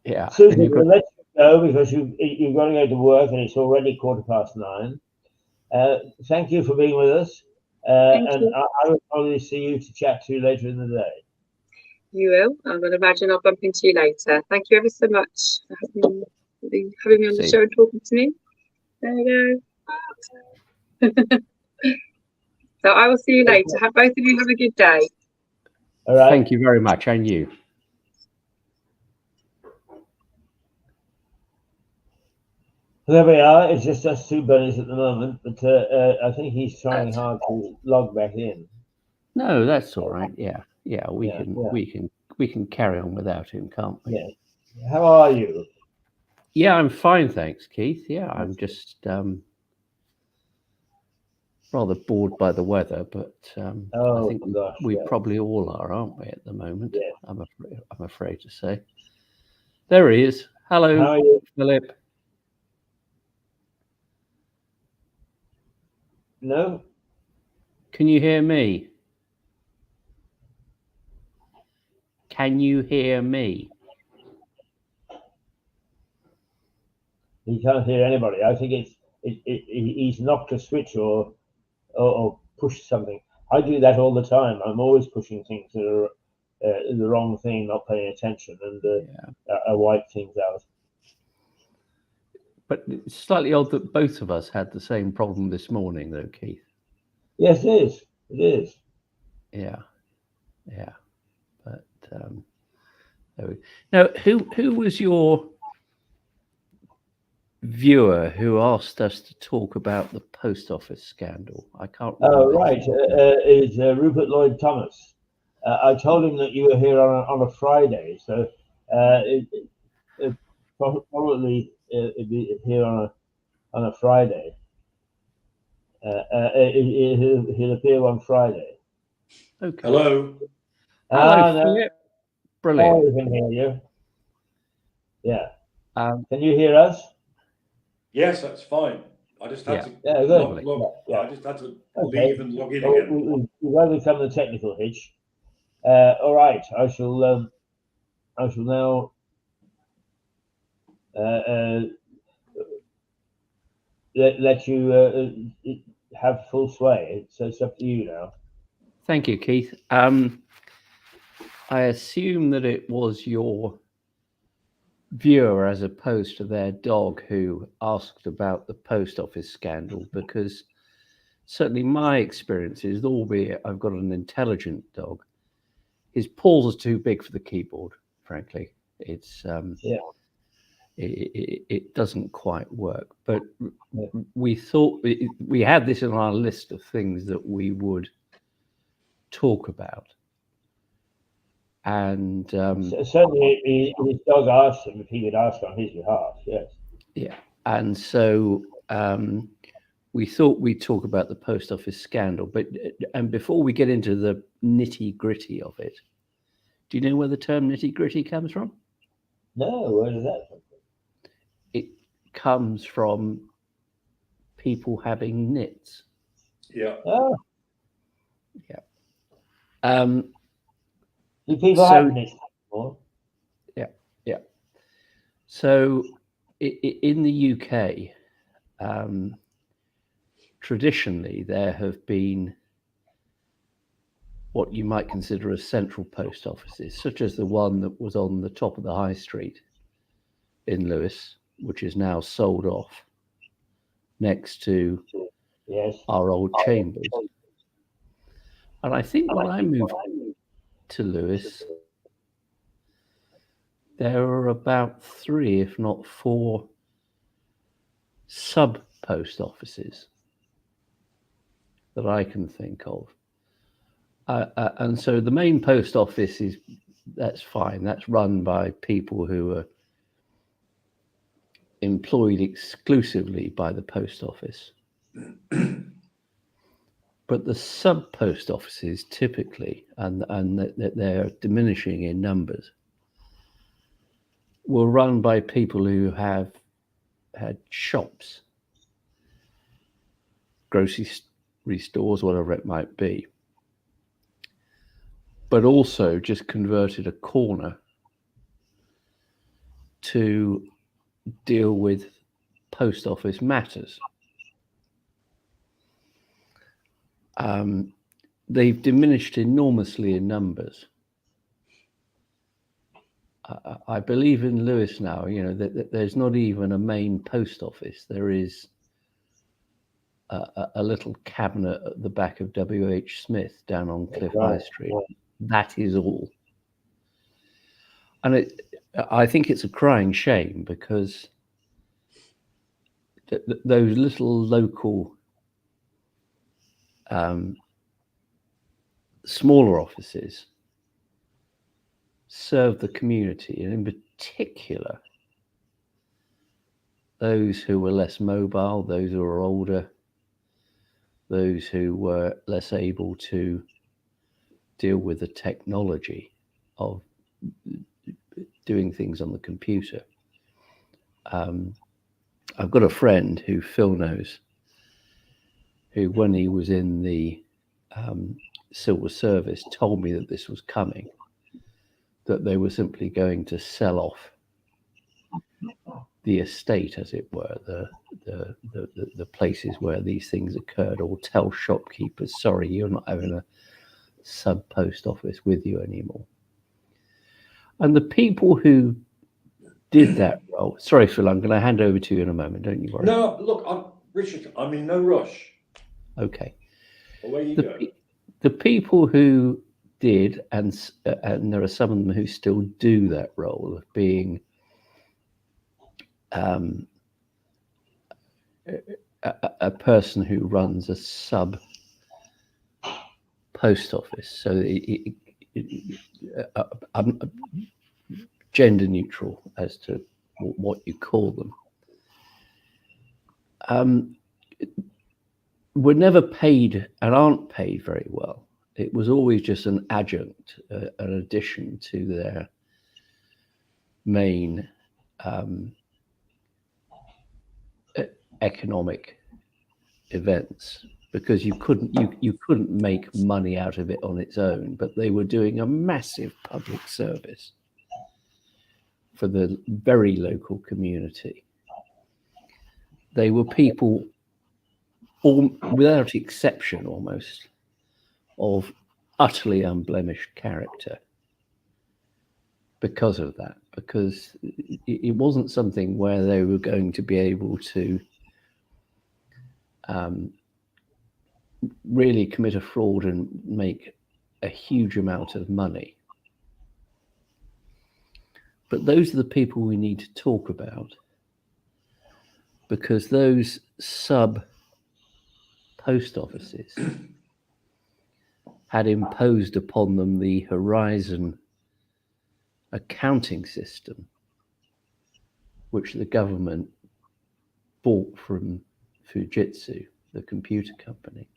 Yeah. Susan, we'll let you go because you've got to go to work and it's already 9:15. Thank you for being with us. And I will probably see you to chat to you later in the day. You will. I'm going to imagine I'll bump into you later. Thank you ever so much for having me on the show and talking to me. There you go. So I will see you later. Both of you have a good day. All right. Thank you very much, and you. There we are. It's just us two bunnies at the moment, but I think he's trying hard to log back in. No, that's all right. Yeah, we can carry on without him, can't we? Yeah. How are you? Yeah, I'm fine, thanks, Keith. Yeah, I'm just rather bored by the weather, but I think we probably all are, aren't we, at the moment? Yeah. I'm afraid to say. There he is. Hello, how are you? Philip. No? Can you hear me? Can you hear me? He can't hear anybody. I think he's knocked a switch or pushed something. I do that all the time. I'm always pushing things that are the wrong thing, not paying attention, and I wipe things out. But it's slightly odd that both of us had the same problem this morning, though, Keith. Yes, it is. It is. Yeah. But now, who was your viewer who asked us to talk about the post office scandal? I can't remember. Oh, right. It's Rupert Lloyd Thomas. I told him that you were here on a Friday, so probably it'd be here on a Friday. He'll appear on Friday. Okay. Hello. Hello, Philip. Brilliant. Oh, we can hear you. Yeah. Can you hear us? Yes, that's fine. I just had to I just had to leave and log in again. We've overcome the technical hitch. All right, I shall now let you have full sway. So it's up to you now. Thank you, Keith. I assume that it was your viewer as opposed to their dog who asked about the post office scandal, because certainly my experience is, albeit I've got an intelligent dog, his paws are too big for the keyboard, frankly. It's it doesn't quite work. But we thought we had this on our list of things that we would talk about. And certainly his dog asked him if he would ask on his behalf. Yes. Yeah. And so we thought we'd talk about the post office scandal. And before we get into the nitty gritty of it, do you know where the term nitty gritty comes from? No, where does that come from? It comes from people having nits. Yeah. Oh. Yeah. Do people have nits anymore? Yeah. So in the UK, traditionally there have been what you might consider as central post offices, such as the one that was on the top of the high street in Lewes, which is now sold off, next to our old chambers. And I think when I moved to Lewes, there were about 3, if not 4, sub post offices that I can think of. And so the main post office that's fine. That's run by people who are employed exclusively by the post office. But the sub post offices typically, and they're diminishing in numbers, were run by people who have had shops, grocery stores, whatever it might be, but also just converted a corner to deal with post office matters. They've diminished enormously in numbers. I believe in Lewes now, that there's not even a main post office. There is a little cabinet at the back of W.H. Smith down on Cliff High Street. That is all. And I think it's a crying shame, because those little local smaller offices serve the community, and in particular those who were less mobile, those who were older, those who were less able to deal with the technology of doing things on the computer. I've got a friend who Phil knows, who, when he was in the civil service, told me that this was coming, that they were simply going to sell off the estate, as it were, the places where these things occurred, or tell shopkeepers, sorry, you're not having a sub post office with you anymore. And the people who did that role, sorry, Phil, I'm going to hand over to you in a moment, don't you worry. No, look, Richard, I'm in no rush. Okay. Away you go. The people who did, and there are some of them who still do that role of being a person who runs a sub post office. So I'm gender neutral as to what you call them. Were never paid and aren't paid very well. It was always just an adjunct, an addition to their main economic events, because you couldn't make money out of it on its own, but they were doing a massive public service for the very local community. they were people, all without exception almost, of utterly unblemished character because of that, because it wasn't something where they were going to be able to really commit a fraud and make a huge amount of money. But those are the people we need to talk about, because those sub post offices had imposed upon them the Horizon accounting system, which the government bought from Fujitsu, the computer company.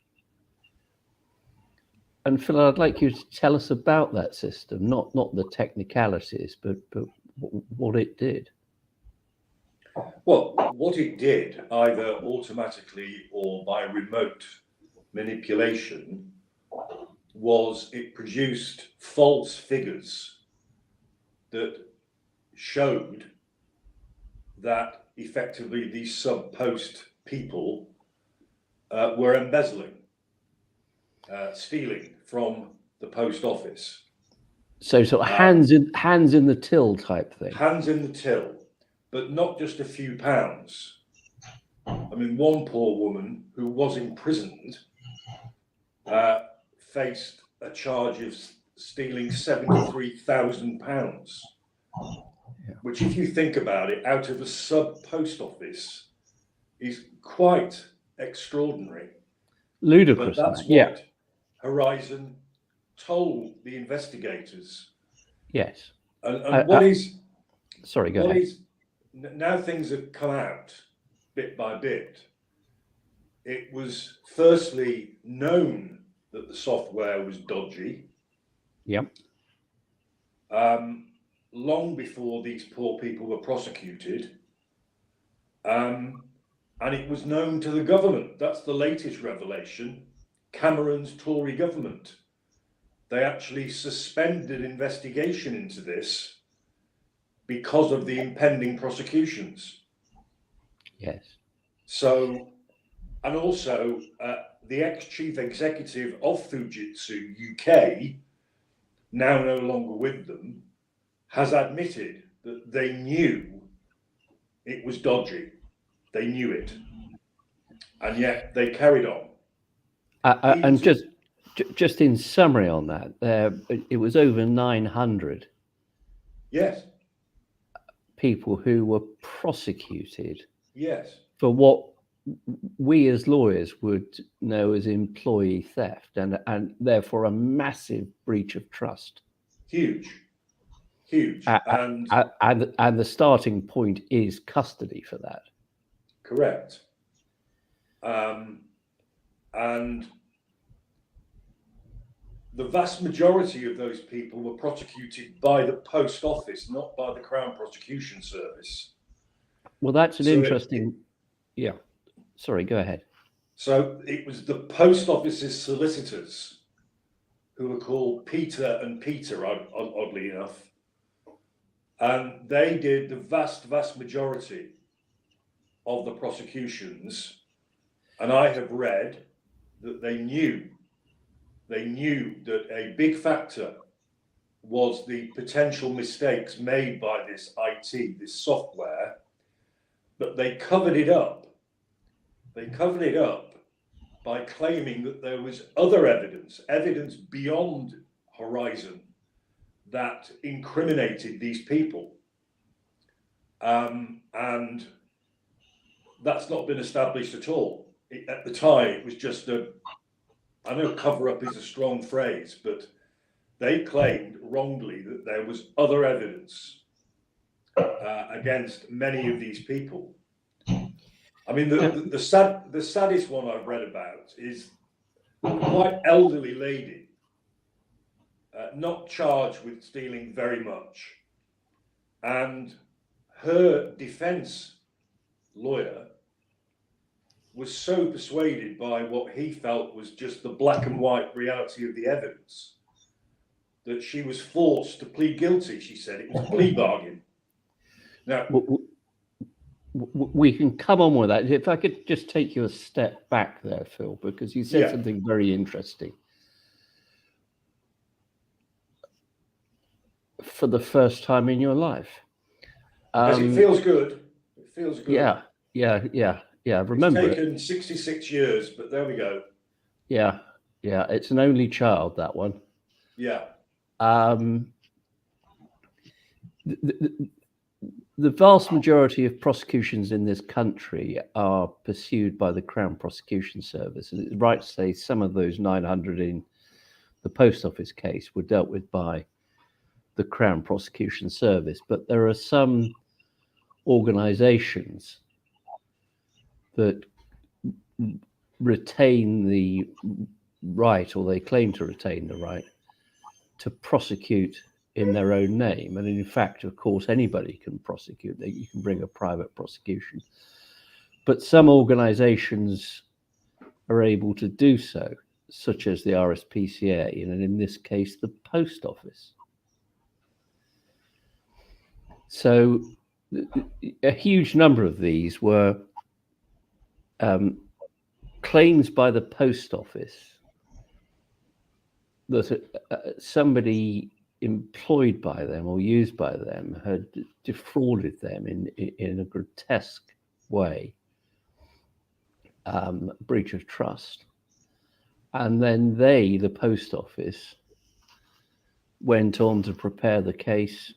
And Phil, I'd like you to tell us about that system, not the technicalities, but what it did. Well, what it did, either automatically or by remote manipulation, was it produced false figures that showed that effectively these sub-post people were embezzling, stealing from the post office. So sort of hands in the till type thing. Hands in the till, but not just a few pounds. I mean, one poor woman who was imprisoned faced a charge of stealing £73,000, which, if you think about it, out of a sub post office, is quite extraordinary. Ludicrous. But that's what Horizon told the investigators. Yes. And what is? Sorry, go ahead. Now things have come out bit by bit. It was firstly known that the software was dodgy. Yep. Long before these poor people were prosecuted. And it was known to the government. That's the latest revelation. Cameron's Tory government. They actually suspended investigation into this because of the impending prosecutions. Yes. So, and also the ex-chief executive of Fujitsu UK, now no longer with them, has admitted that they knew it was dodgy. They knew it. And yet they carried on. And just in summary on that, it was over 900 Yes. people who were prosecuted. Yes. For what we as lawyers would know as employee theft, and therefore a massive breach of trust. Huge. And the starting point is custody for that. Correct. And the vast majority of those people were prosecuted by the Post Office, not by the Crown Prosecution Service. Well, that's an interesting... Yeah. Sorry, go ahead. So it was the Post Office's solicitors, who were called Peter and Peter, oddly enough. And they did the vast majority of the prosecutions. And I have read that they knew that a big factor was the potential mistakes made by this IT, this software, but they covered it up. They covered it up by claiming that there was other evidence beyond Horizon that incriminated these people. And that's not been established at all. At the time, it was just I know cover up is a strong phrase, but they claimed wrongly that there was other evidence against many of these people. I mean, the saddest one I've read about is a quite elderly lady, not charged with stealing very much, and her defense lawyer was so persuaded by what he felt was just the black and white reality of the evidence that she was forced to plead guilty. She said it was a plea bargain. Now, we can come on with that. If I could just take you a step back there, Phil, because you said something very interesting. For the first time in your life. It feels good. It feels good. Yeah. Remember, it's taken 66 years, but there we go. Yeah. It's an only child, that one. Yeah. The vast majority of prosecutions in this country are pursued by the Crown Prosecution Service. And it's right to say some of those 900 in the Post Office case were dealt with by the Crown Prosecution Service. But there are some organizations that retain the right, or they claim to retain the right, to prosecute in their own name. And in fact, of course, anybody can prosecute. You can bring a private prosecution. But some organizations are able to do so, such as the RSPCA, and in this case, the Post Office. So a huge number of these were claims by the Post Office that somebody employed by them or used by them had defrauded them in a grotesque way, breach of trust. And then they, the Post Office, went on to prepare the case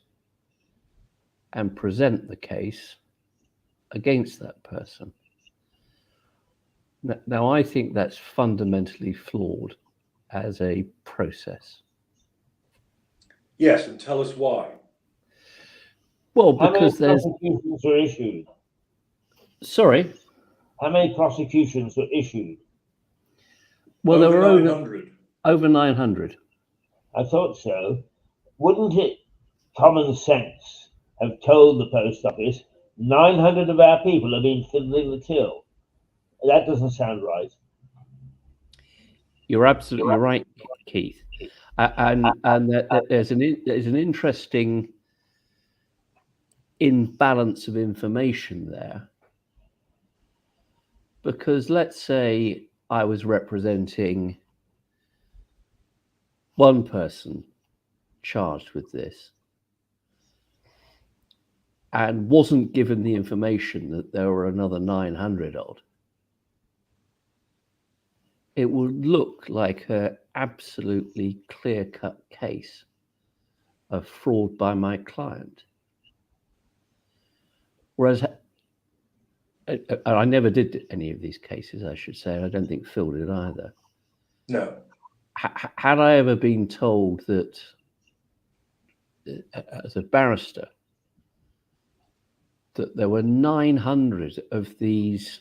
and present the case against that person. Now, I think that's fundamentally flawed as a process. Yes, and tell us why. Well, because how many prosecutions were issued? Sorry? How many prosecutions were issued? Well, there were 900. Over 900. I thought so. Wouldn't it, common sense, have told the Post Office 900 of our people have been fiddling the till? That doesn't sound right. You're absolutely right, Keith. And there's an interesting imbalance of information there. Because let's say I was representing one person charged with this and wasn't given the information that there were another 900 odd. It would look like an absolutely clear-cut case of fraud by my client. Whereas, I never did any of these cases, I should say. I don't think Phil did either. No. Had I ever been told that, as a barrister, that there were 900 of these,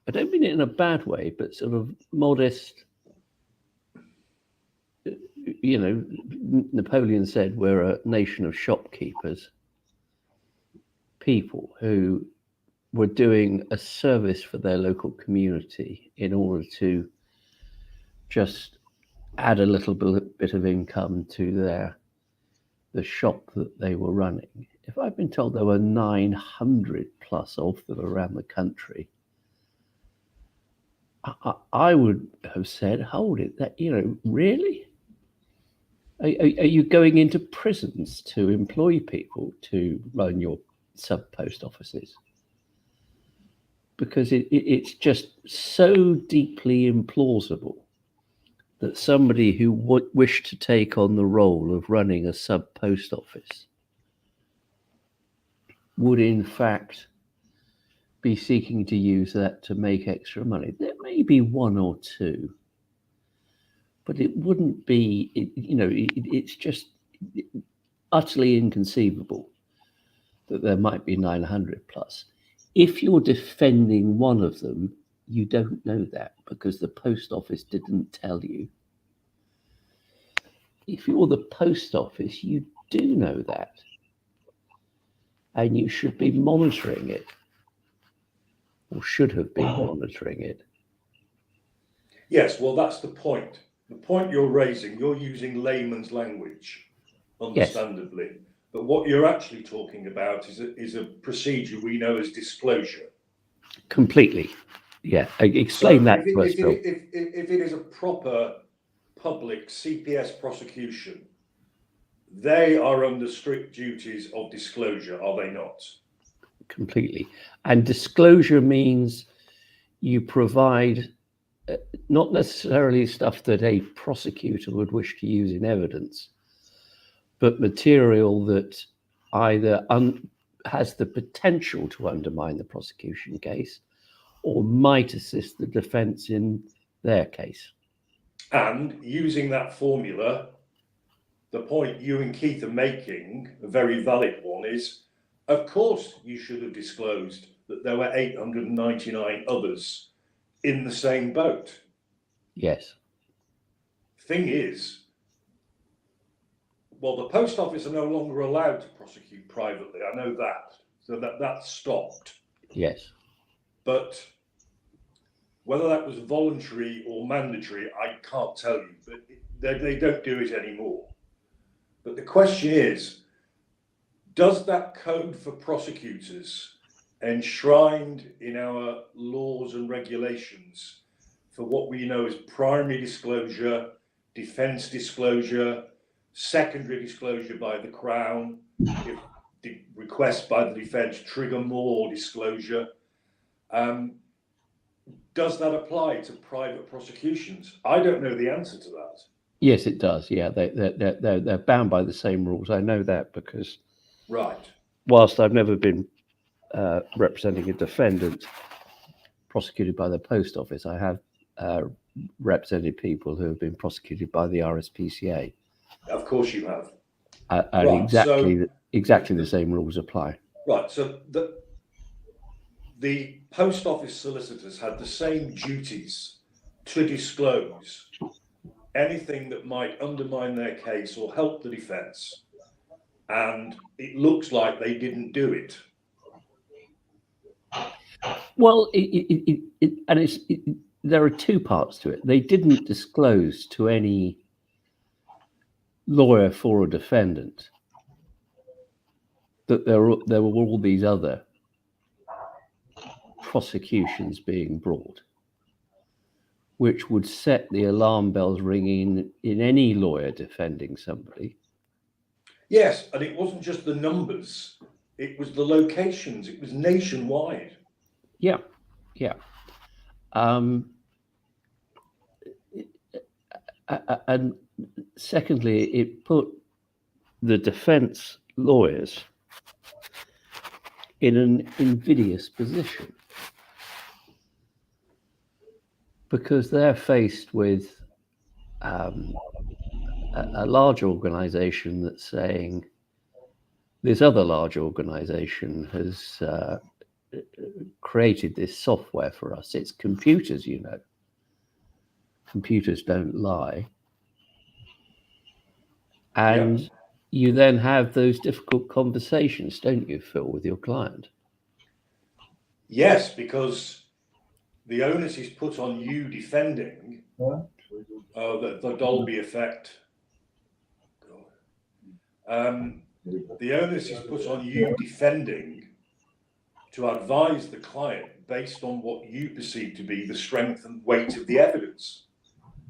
I don't mean it in a bad way, but sort of modest, Napoleon said we're a nation of shopkeepers, people who were doing a service for their local community in order to just add a little bit of income to the shop that they were running. If I'd been told there were 900 plus of them around the country, I would have said, hold it, that, really? Are you going into prisons to employ people to run your sub-post offices? Because it's just so deeply implausible that somebody who wished to take on the role of running a sub-post office would in fact be seeking to use that to make extra money. There may be one or two, but it wouldn't be, it's just utterly inconceivable that there might be 900 plus. If you're defending one of them, you don't know that because the Post Office didn't tell you. If you're the Post Office, you do know that. And you should be monitoring it, or should have been monitoring it. Yes, well, that's the point. The point you're raising, you're using layman's language, understandably. Yes. But what you're actually talking about is a procedure we know as disclosure. Completely. Yeah. Explain that to us, Phil. If it is a proper public CPS prosecution, they are under strict duties of disclosure, are they not? Completely. And disclosure means you provide not necessarily stuff that a prosecutor would wish to use in evidence, but material that either has the potential to undermine the prosecution case or might assist the defence in their case. And using that formula, the point you and Keith are making, a very valid one, is of course you should have disclosed that there were 899 others in the same boat. Yes. Thing is, well, the post office are no longer allowed to prosecute privately. I know that. So that's stopped. Yes. But whether that was voluntary or mandatory, I can't tell you. But they don't do it anymore. But the question is, does that code for prosecutors enshrined in our laws and regulations for what we know as primary disclosure, defence disclosure, secondary disclosure by the Crown, if the request by the defence trigger more disclosure, does that apply to private prosecutions? I don't know the answer to that. Yes, it does. Yeah, they're bound by the same rules. I know that because, right, whilst I've never been representing a defendant prosecuted by the post office, I have represented people who have been prosecuted by the RSPCA. Of course you have. And right, exactly the same rules apply. Right, so the post office solicitors had the same duties to disclose anything that might undermine their case or help the defence, and it looks like they didn't do it. Well, there are two parts to it. They didn't disclose to any lawyer for a defendant that there were all these other prosecutions being brought, which would set the alarm bells ringing in any lawyer defending somebody. Yes, and it wasn't just the numbers, it was the locations, it was nationwide. Yeah, yeah. And secondly, it put the defence lawyers in an invidious position because they're faced with a large organisation that's saying this other large organisation has created this software for us. It's computers, you know. Computers don't lie. And you then have those difficult conversations, don't you, Phil, with your client? Yes, because the onus is put on you defending the Dolby effect. The onus is put on you defending to advise the client based on what you perceive to be the strength and weight of the evidence.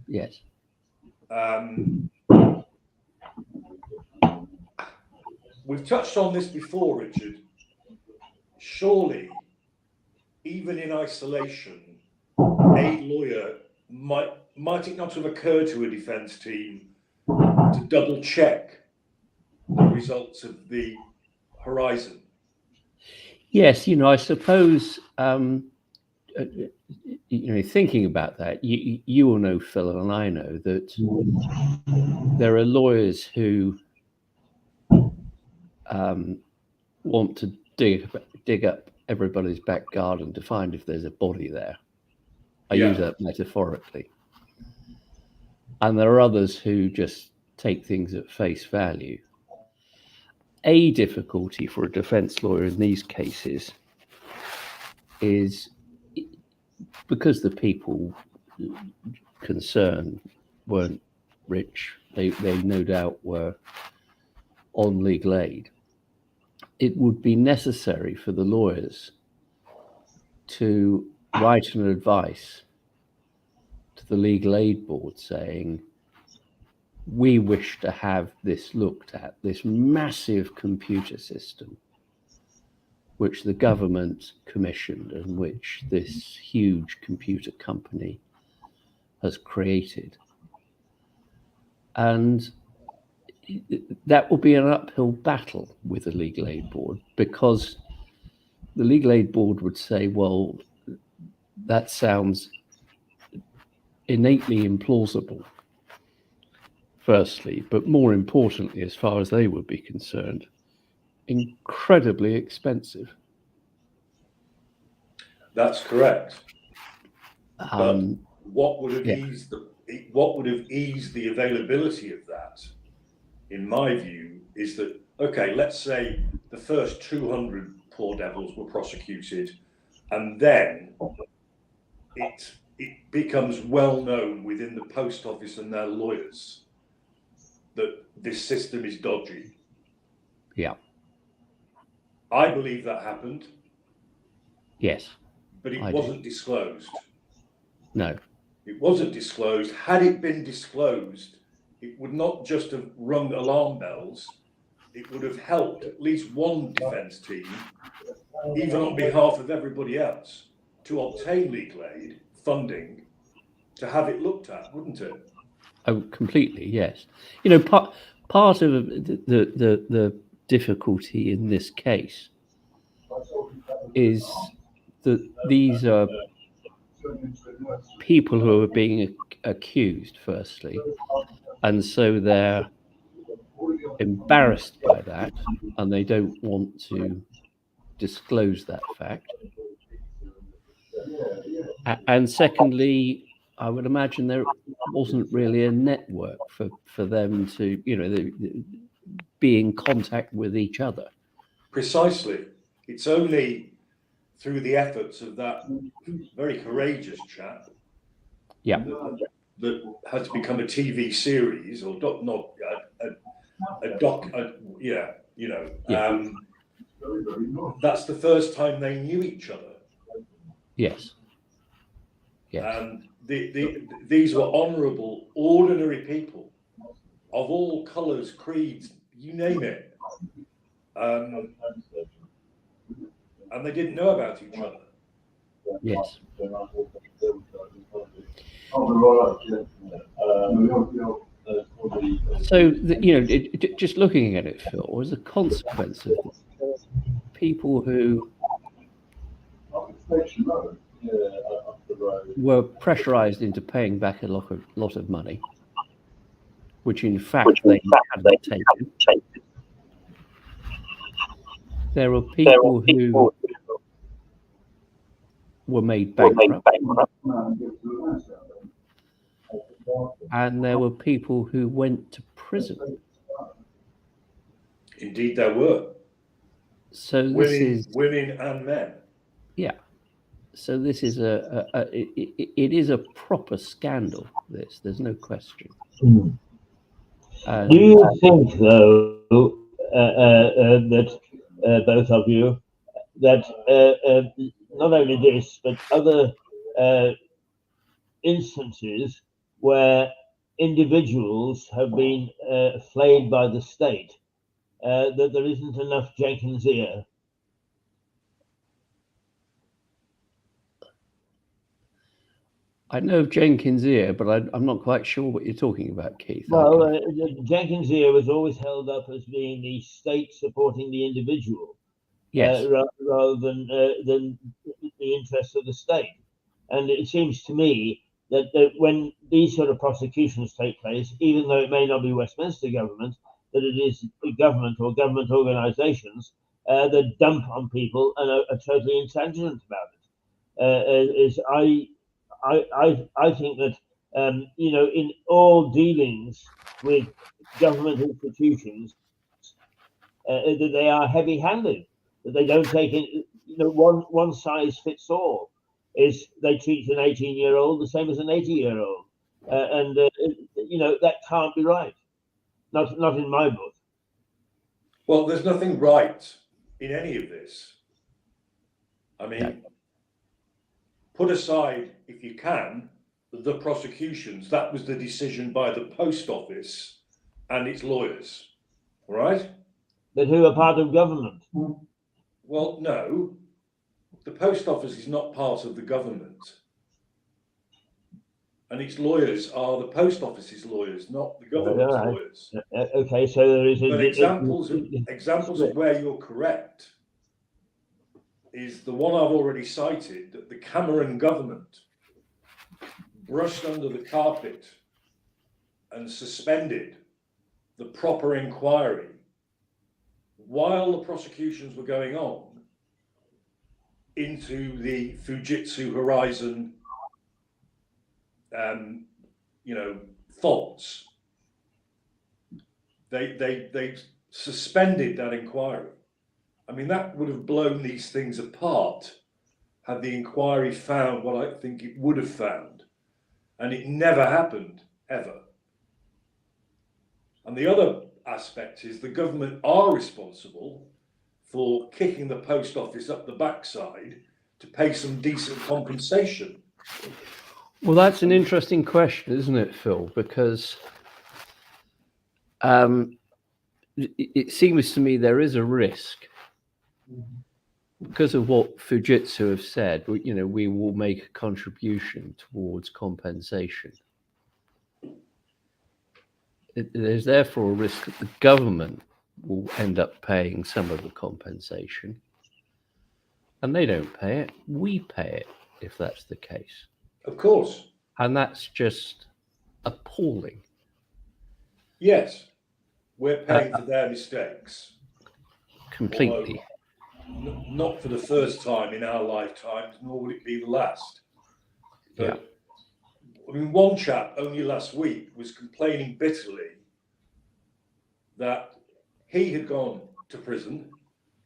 Yes. We've touched on this before, Richard. Surely, even in isolation, a lawyer might it not have occurred to a defence team to double check the results of the horizon? Yes, you know, I suppose, you know, thinking about that, you will know, Phil, and I know that there are lawyers who want to dig up everybody's back garden to find if there's a body there. I use that metaphorically. And there are others who just take things at face value. A difficulty for a defense lawyer in these cases is because the people concerned weren't rich, they no doubt were on legal aid. it would be necessary for the lawyers to write an advice to the Legal Aid Board saying, we wish to have this looked at, this massive computer system which the government commissioned and which this huge computer company has created. And that will be an uphill battle with the Legal Aid Board, because the Legal Aid Board would say, well, that sounds innately implausible, firstly, but more importantly, as far as they would be concerned, incredibly expensive. That's correct. But what would have eased the availability of that, in my view, is that, okay, let's say the first 200 poor devils were prosecuted, and then it becomes well known within the post office and their lawyers that this system is dodgy. Yeah. I believe that happened. Yes. But it wasn't disclosed. No. It wasn't disclosed. Had it been disclosed, it would not just have rung alarm bells. It would have helped at least one defence team, even on behalf of everybody else, to obtain legal aid funding to have it looked at, wouldn't it? Oh, completely, yes. You know, part of the difficulty in this case is that these are people who are being accused, firstly, and so they're embarrassed by that, and they don't want to disclose that fact. And secondly, I would imagine there wasn't really a network for them to, you know, be in contact with each other. Precisely. It's only through the efforts of that very courageous chap, yeah, that has become a TV series, or not a doc, yeah, you know. Yeah. That's the first time they knew each other. Yes. Yes. And these were honourable, ordinary people of all colours, creeds, you name it. And they didn't know about each other. Yes. So, you know, just looking at it, Phil, was a consequence of people who were pressurized into paying back a lot of money, which in fact they hadn't taken. There were people who were made bankrupt, and there were people who went to prison. Indeed, there were. So this is women and men. Yeah. So this is it is a proper scandal. There's no question. Do you think, though, that both of you, that not only this, but other instances where individuals have been flayed by the state, that there isn't enough Jenkins ear? I know of Jenkins ear, but I'm not quite sure what you're talking about, Keith. Well, Jenkins ear was always held up as being the state supporting the individual, yes, rather than the interests of the state. And it seems to me that when these sort of prosecutions take place, even though it may not be Westminster government, that it is government or government organisations that dump on people and are totally intransigent about it. I think that you know, in all dealings with government institutions, that they are heavy-handed, that they don't take it. You know, one size fits all. Is they treat an 18-year-old the same as an 80-year-old, and you know, that can't be right. Not in my book. Well, there's nothing right in any of this. I mean, No. put aside, if you can, the prosecutions. That was the decision by the Post Office and its lawyers, right? But who are part of government? Well, no, the Post Office is not part of the government. And its lawyers are the Post Office's lawyers, not the government's All right. lawyers. Okay, so there is But examples of where you're correct is the one I've already cited, that the Cameron government brushed under the carpet and suspended the proper inquiry while the prosecutions were going on into the Fujitsu Horizon faults. They suspended that inquiry. I mean, that would have blown these things apart had the inquiry found what I think it would have found. And it never happened, ever. And the other aspect is the government are responsible for kicking the Post Office up the backside to pay some decent compensation. Well, that's an interesting question, isn't it, Phil? Because it seems to me there is a risk because of what Fujitsu have said. We will make a contribution towards compensation. There's therefore a risk that the government will end up paying some of the compensation, and they don't pay it. We pay it if that's the case. Of course. And that's just appalling. Yes, we're paying for their mistakes. Completely. Although, not for the first time in our lifetimes, nor will it be the last. But, Yeah. I mean, one chap only last week was complaining bitterly that he had gone to prison,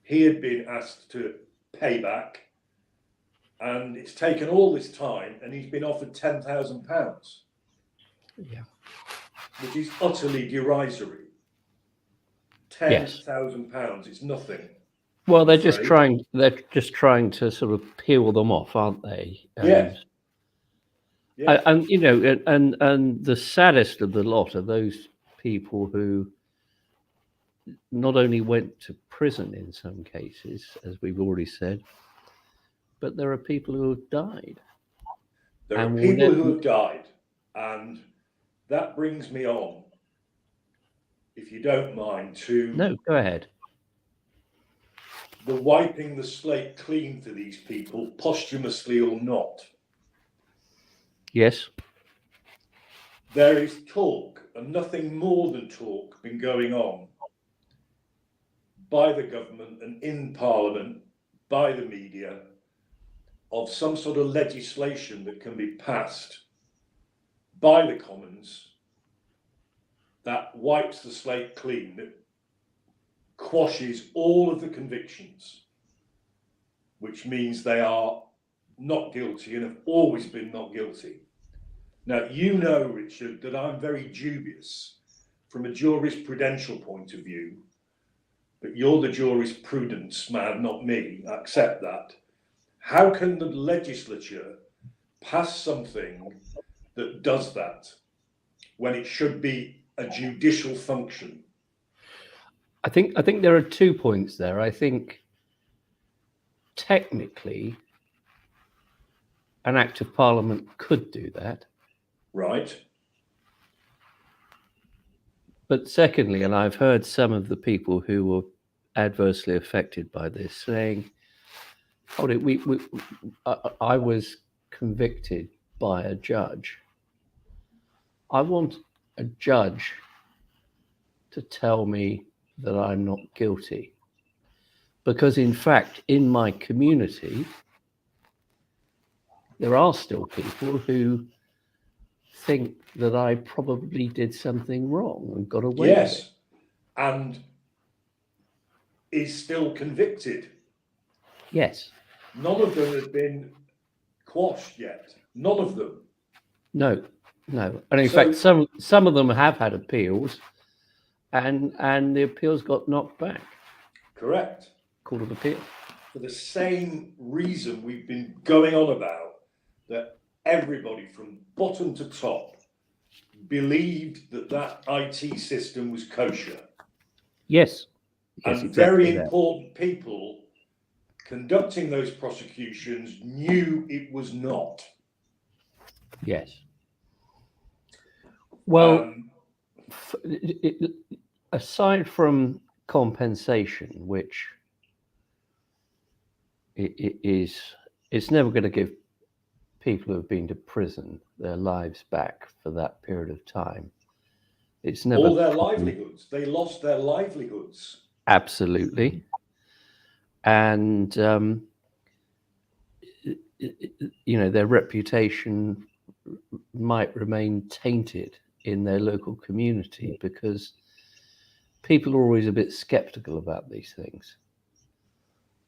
he had been asked to pay back, and it's taken all this time, and he's been offered £10,000. Yeah. Which is utterly derisory. £10,000 is nothing. Well, they're just trying to sort of peel them off, aren't they? Yes. Yes. And the saddest of the lot are those people who not only went to prison in some cases, as we've already said, but there are people who have died. There are people who have died, and that brings me on, if you don't mind, to... No, go ahead. The wiping the slate clean for these people, posthumously or not. Yes. There is talk, and nothing more than talk, been going on by the government and in Parliament, by the media, of some sort of legislation that can be passed by the Commons that wipes the slate clean, that quashes all of the convictions, which means they are not guilty and have always been not guilty. Now, you know, Richard, that I'm very dubious from a jurisprudential point of view, but you're the jurisprudence man, not me. I accept that. How can the legislature pass something that does that when it should be a judicial function? I think there are 2 points there. I think technically an act of parliament could do that. Right. But secondly, and I've heard some of the people who were adversely affected by this saying, I was convicted by a judge. I want a judge to tell me that I'm not guilty. Because in fact, in my community, there are still people who think that I probably did something wrong and got away with it. Yes, and is still convicted. Yes. None of them have been quashed yet. None of them. No. And in fact, some of them have had appeals, and the appeals got knocked back. Correct. Court of Appeal. For the same reason we've been going on about, that everybody from bottom to top believed that that IT system was kosher. Yes. And exactly very that. important people conducting those prosecutions knew it was not. Yes. Well, Um, aside from compensation, which it's never going to give people who have been to prison their lives back for that period of time. It's never all their livelihoods. They lost their livelihoods. Absolutely. And their reputation might remain tainted in their local community because people are always a bit skeptical about these things.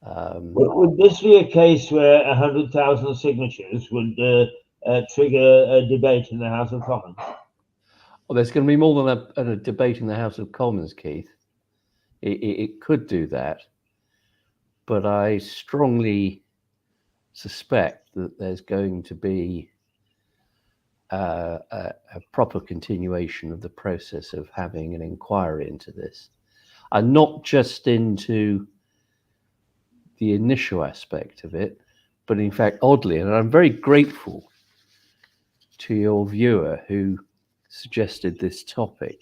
Would this be a case where 100,000 signatures would trigger a debate in the House of Commons? Well, there's going to be more than a debate in the House of Commons, Keith. It could do that, but I strongly suspect that there's going to be a proper continuation of the process of having an inquiry into this, and not just into the initial aspect of it, but in fact, oddly, and I'm very grateful to your viewer who suggested this topic,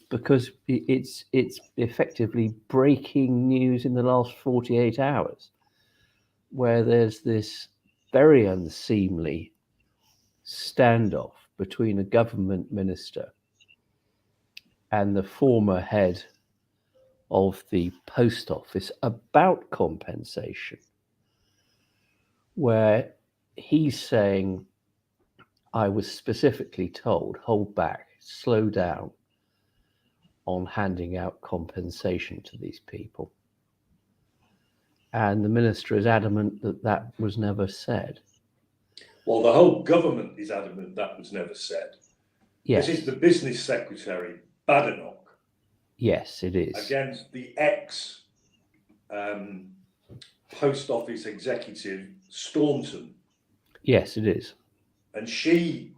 because it's effectively breaking news in the last 48 hours, where there's this very unseemly standoff between a government minister and the former head of the post office about compensation, where he's saying, I was specifically told, hold back, slow down on handing out compensation to these people. And the minister is adamant that that was never said. Well, the whole government is adamant that was never said. Yes. This is the business secretary, Badenoch. Yes, it is. Against the ex post office executive, Staunton. Yes, it is. And she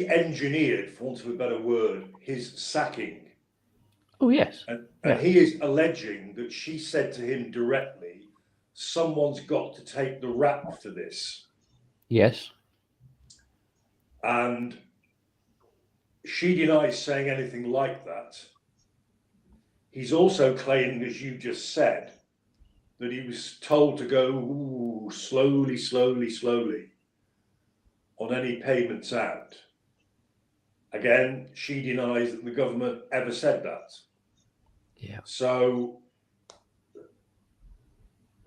engineered, for want of a better word, his sacking. Oh, yes. And Yeah. he is alleging that she said to him directly, someone's got to take the rap for this. Yes. And she denies saying anything like that. He's also claiming, as you just said, that he was told to go slowly on any payments out. Again, she denies that the government ever said that. Yeah. So,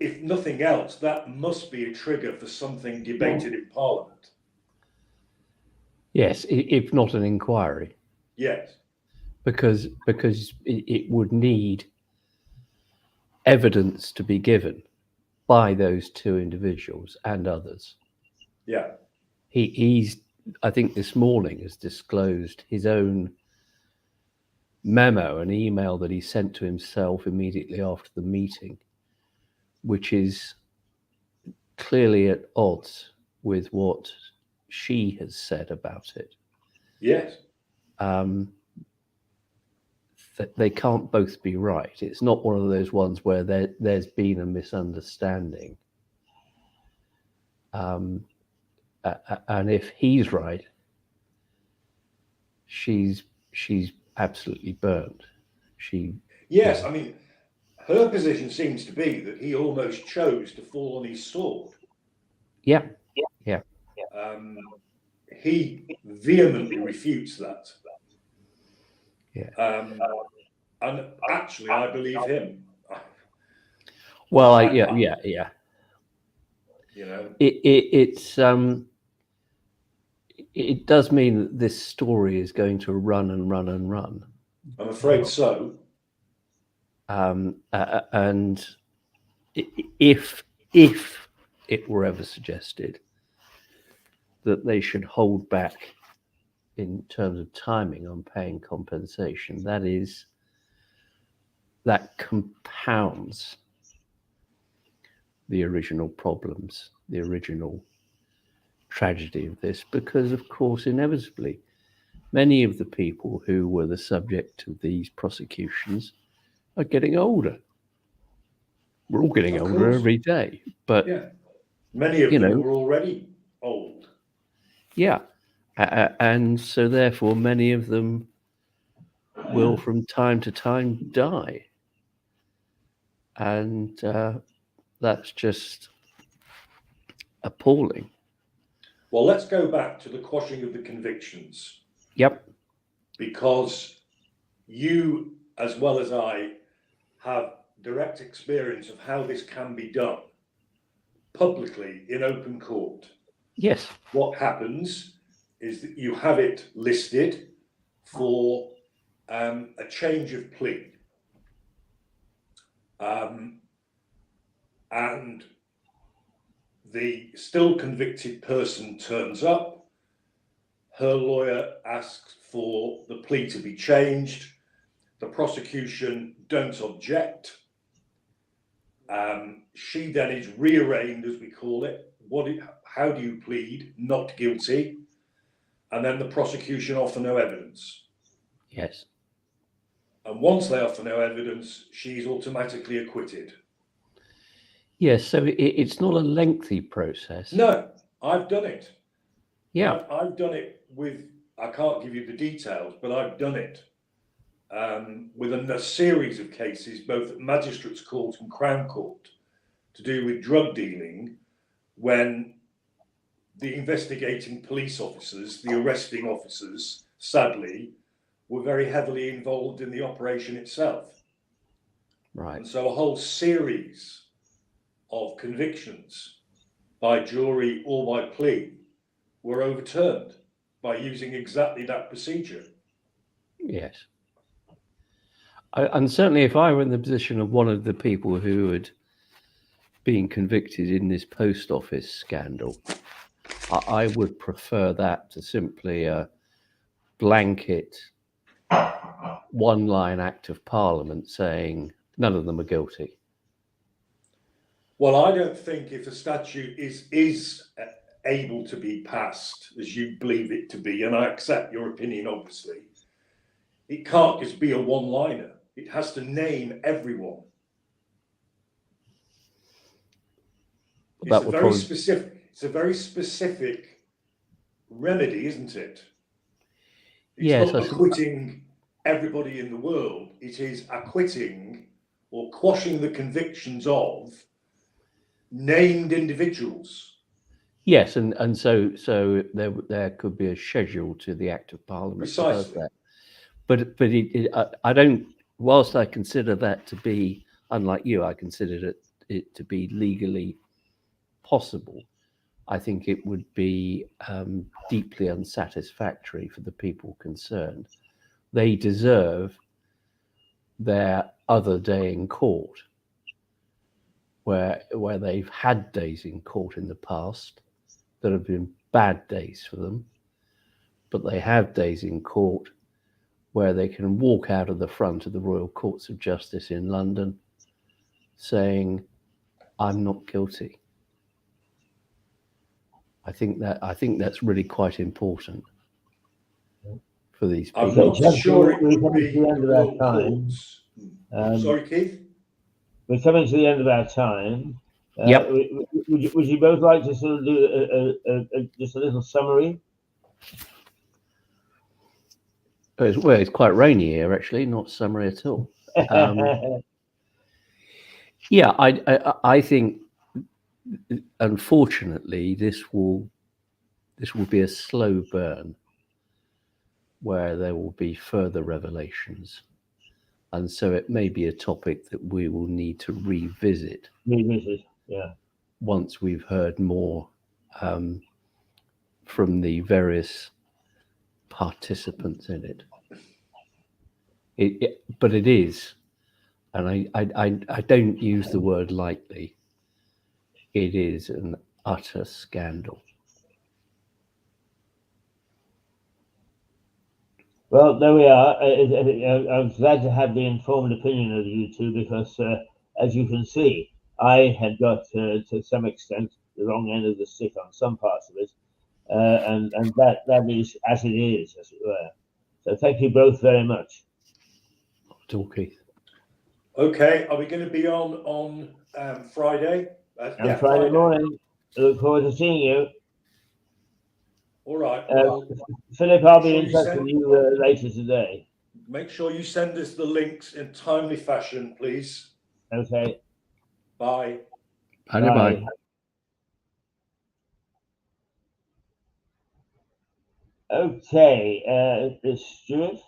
if nothing else, that must be a trigger for something debated in Parliament. Yes, if not an inquiry. Yes. Because it would need evidence to be given by those two individuals and others. Yeah. He's, I think this morning, has disclosed his own memo, an email that he sent to himself immediately after the meeting, which is clearly at odds with what she has said about it. Yes. That they can't both be right. It's not one of those ones where there's been a misunderstanding. And if he's right, she's absolutely burned. Yes, I mean, her position seems to be that he almost chose to fall on his sword. Yeah. He vehemently refutes that. Yeah. And actually, I believe him. Well, yeah. You know, it does mean that this story is going to run and run and run. I'm afraid so. And if it were ever suggested that they should hold back in terms of timing on paying compensation, that is that compounds the original problems, the original tragedy of this, because of course inevitably many of the people who were the subject of these prosecutions are getting older. We're all getting Of older course. every day, but Yeah. Many of you them know, were already old. yeah, and so therefore many of them will from time to time die, and that's just appalling. Well, let's go back to the quashing of the convictions, Yep. because you, as well as I, have direct experience of how this can be done publicly in open court. Yes. What happens is that you have it listed for a change of plea. And the still convicted person turns up, her lawyer asks for the plea to be changed, the prosecution don't object. She then is rearraigned, as we call it. How do you plead? Not guilty. And then the prosecution offer no evidence. Yes. And once they offer no evidence, she's automatically acquitted. Yes. So it's not a lengthy process. No, I've done it. Yeah. I've done it with, I can't give you the details, but I've done it with a series of cases, both at Magistrates' Court and Crown Court, to do with drug dealing, when the investigating police officers, the arresting officers, sadly, were very heavily involved in the operation itself. Right. And so a whole series of convictions by jury or by plea were overturned by using exactly that procedure. Yes. And certainly if I were in the position of one of the people who had been convicted in this post office scandal, I would prefer that to simply a blanket one-line act of Parliament saying none of them are guilty. Well, I don't think if a statute is able to be passed as you believe it to be, and I accept your opinion, obviously, it can't just be a one-liner. It has to name everyone. It's a very specific remedy, isn't it? It's yes, not acquitting everybody in the world. It is acquitting or quashing the convictions of named individuals. Yes, and so there could be a schedule to the Act of Parliament Precisely. that does that. But I don't. Whilst I consider that to be, unlike you, I consider it to be legally possible. I think it would be deeply unsatisfactory for the people concerned. They deserve their other day in court, where they've had days in court in the past that have been bad days for them, but they have days in court where they can walk out of the front of the Royal Courts of Justice in London saying, I'm not guilty. I think that's really quite important for these people. I'm not sure it we're would coming be to the end the of our Royal time. Courts. Sorry, Keith? We're coming to the end of our time. Yep. Would you both like to sort of do just a little summary? It's quite rainy here, actually, not summery at all. Yeah, I think, unfortunately, this will be a slow burn where there will be further revelations. And so it may be a topic that we will need to revisit. Yeah. Once we've heard more from the various participants in it. But it is, and I don't use the word lightly, it is an utter scandal. Well, there we are. I'm glad to have the informed opinion of you two because, as you can see, I had got to some extent the wrong end of the stick on some parts of it, and that is as it is, as it were. So thank you both very much. Talkie. Okay, are we going to be on Friday? And Friday morning, I look forward to seeing you. All right. Uh, Well, Philip, I'll be sure in you touch send- with you later today. make sure you send us the links in timely fashion, please. Okay. Bye. Bye Bye. bye. Okay. Stuart.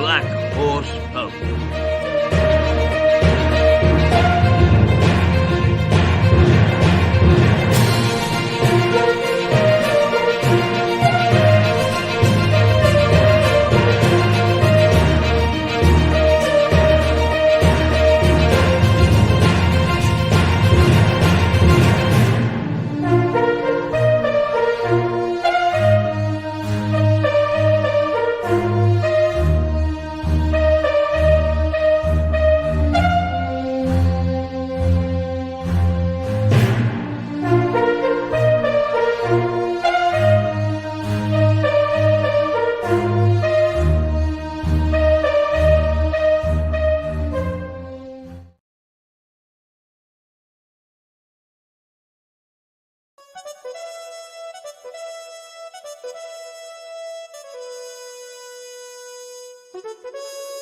Black Horse Pub. Thank you.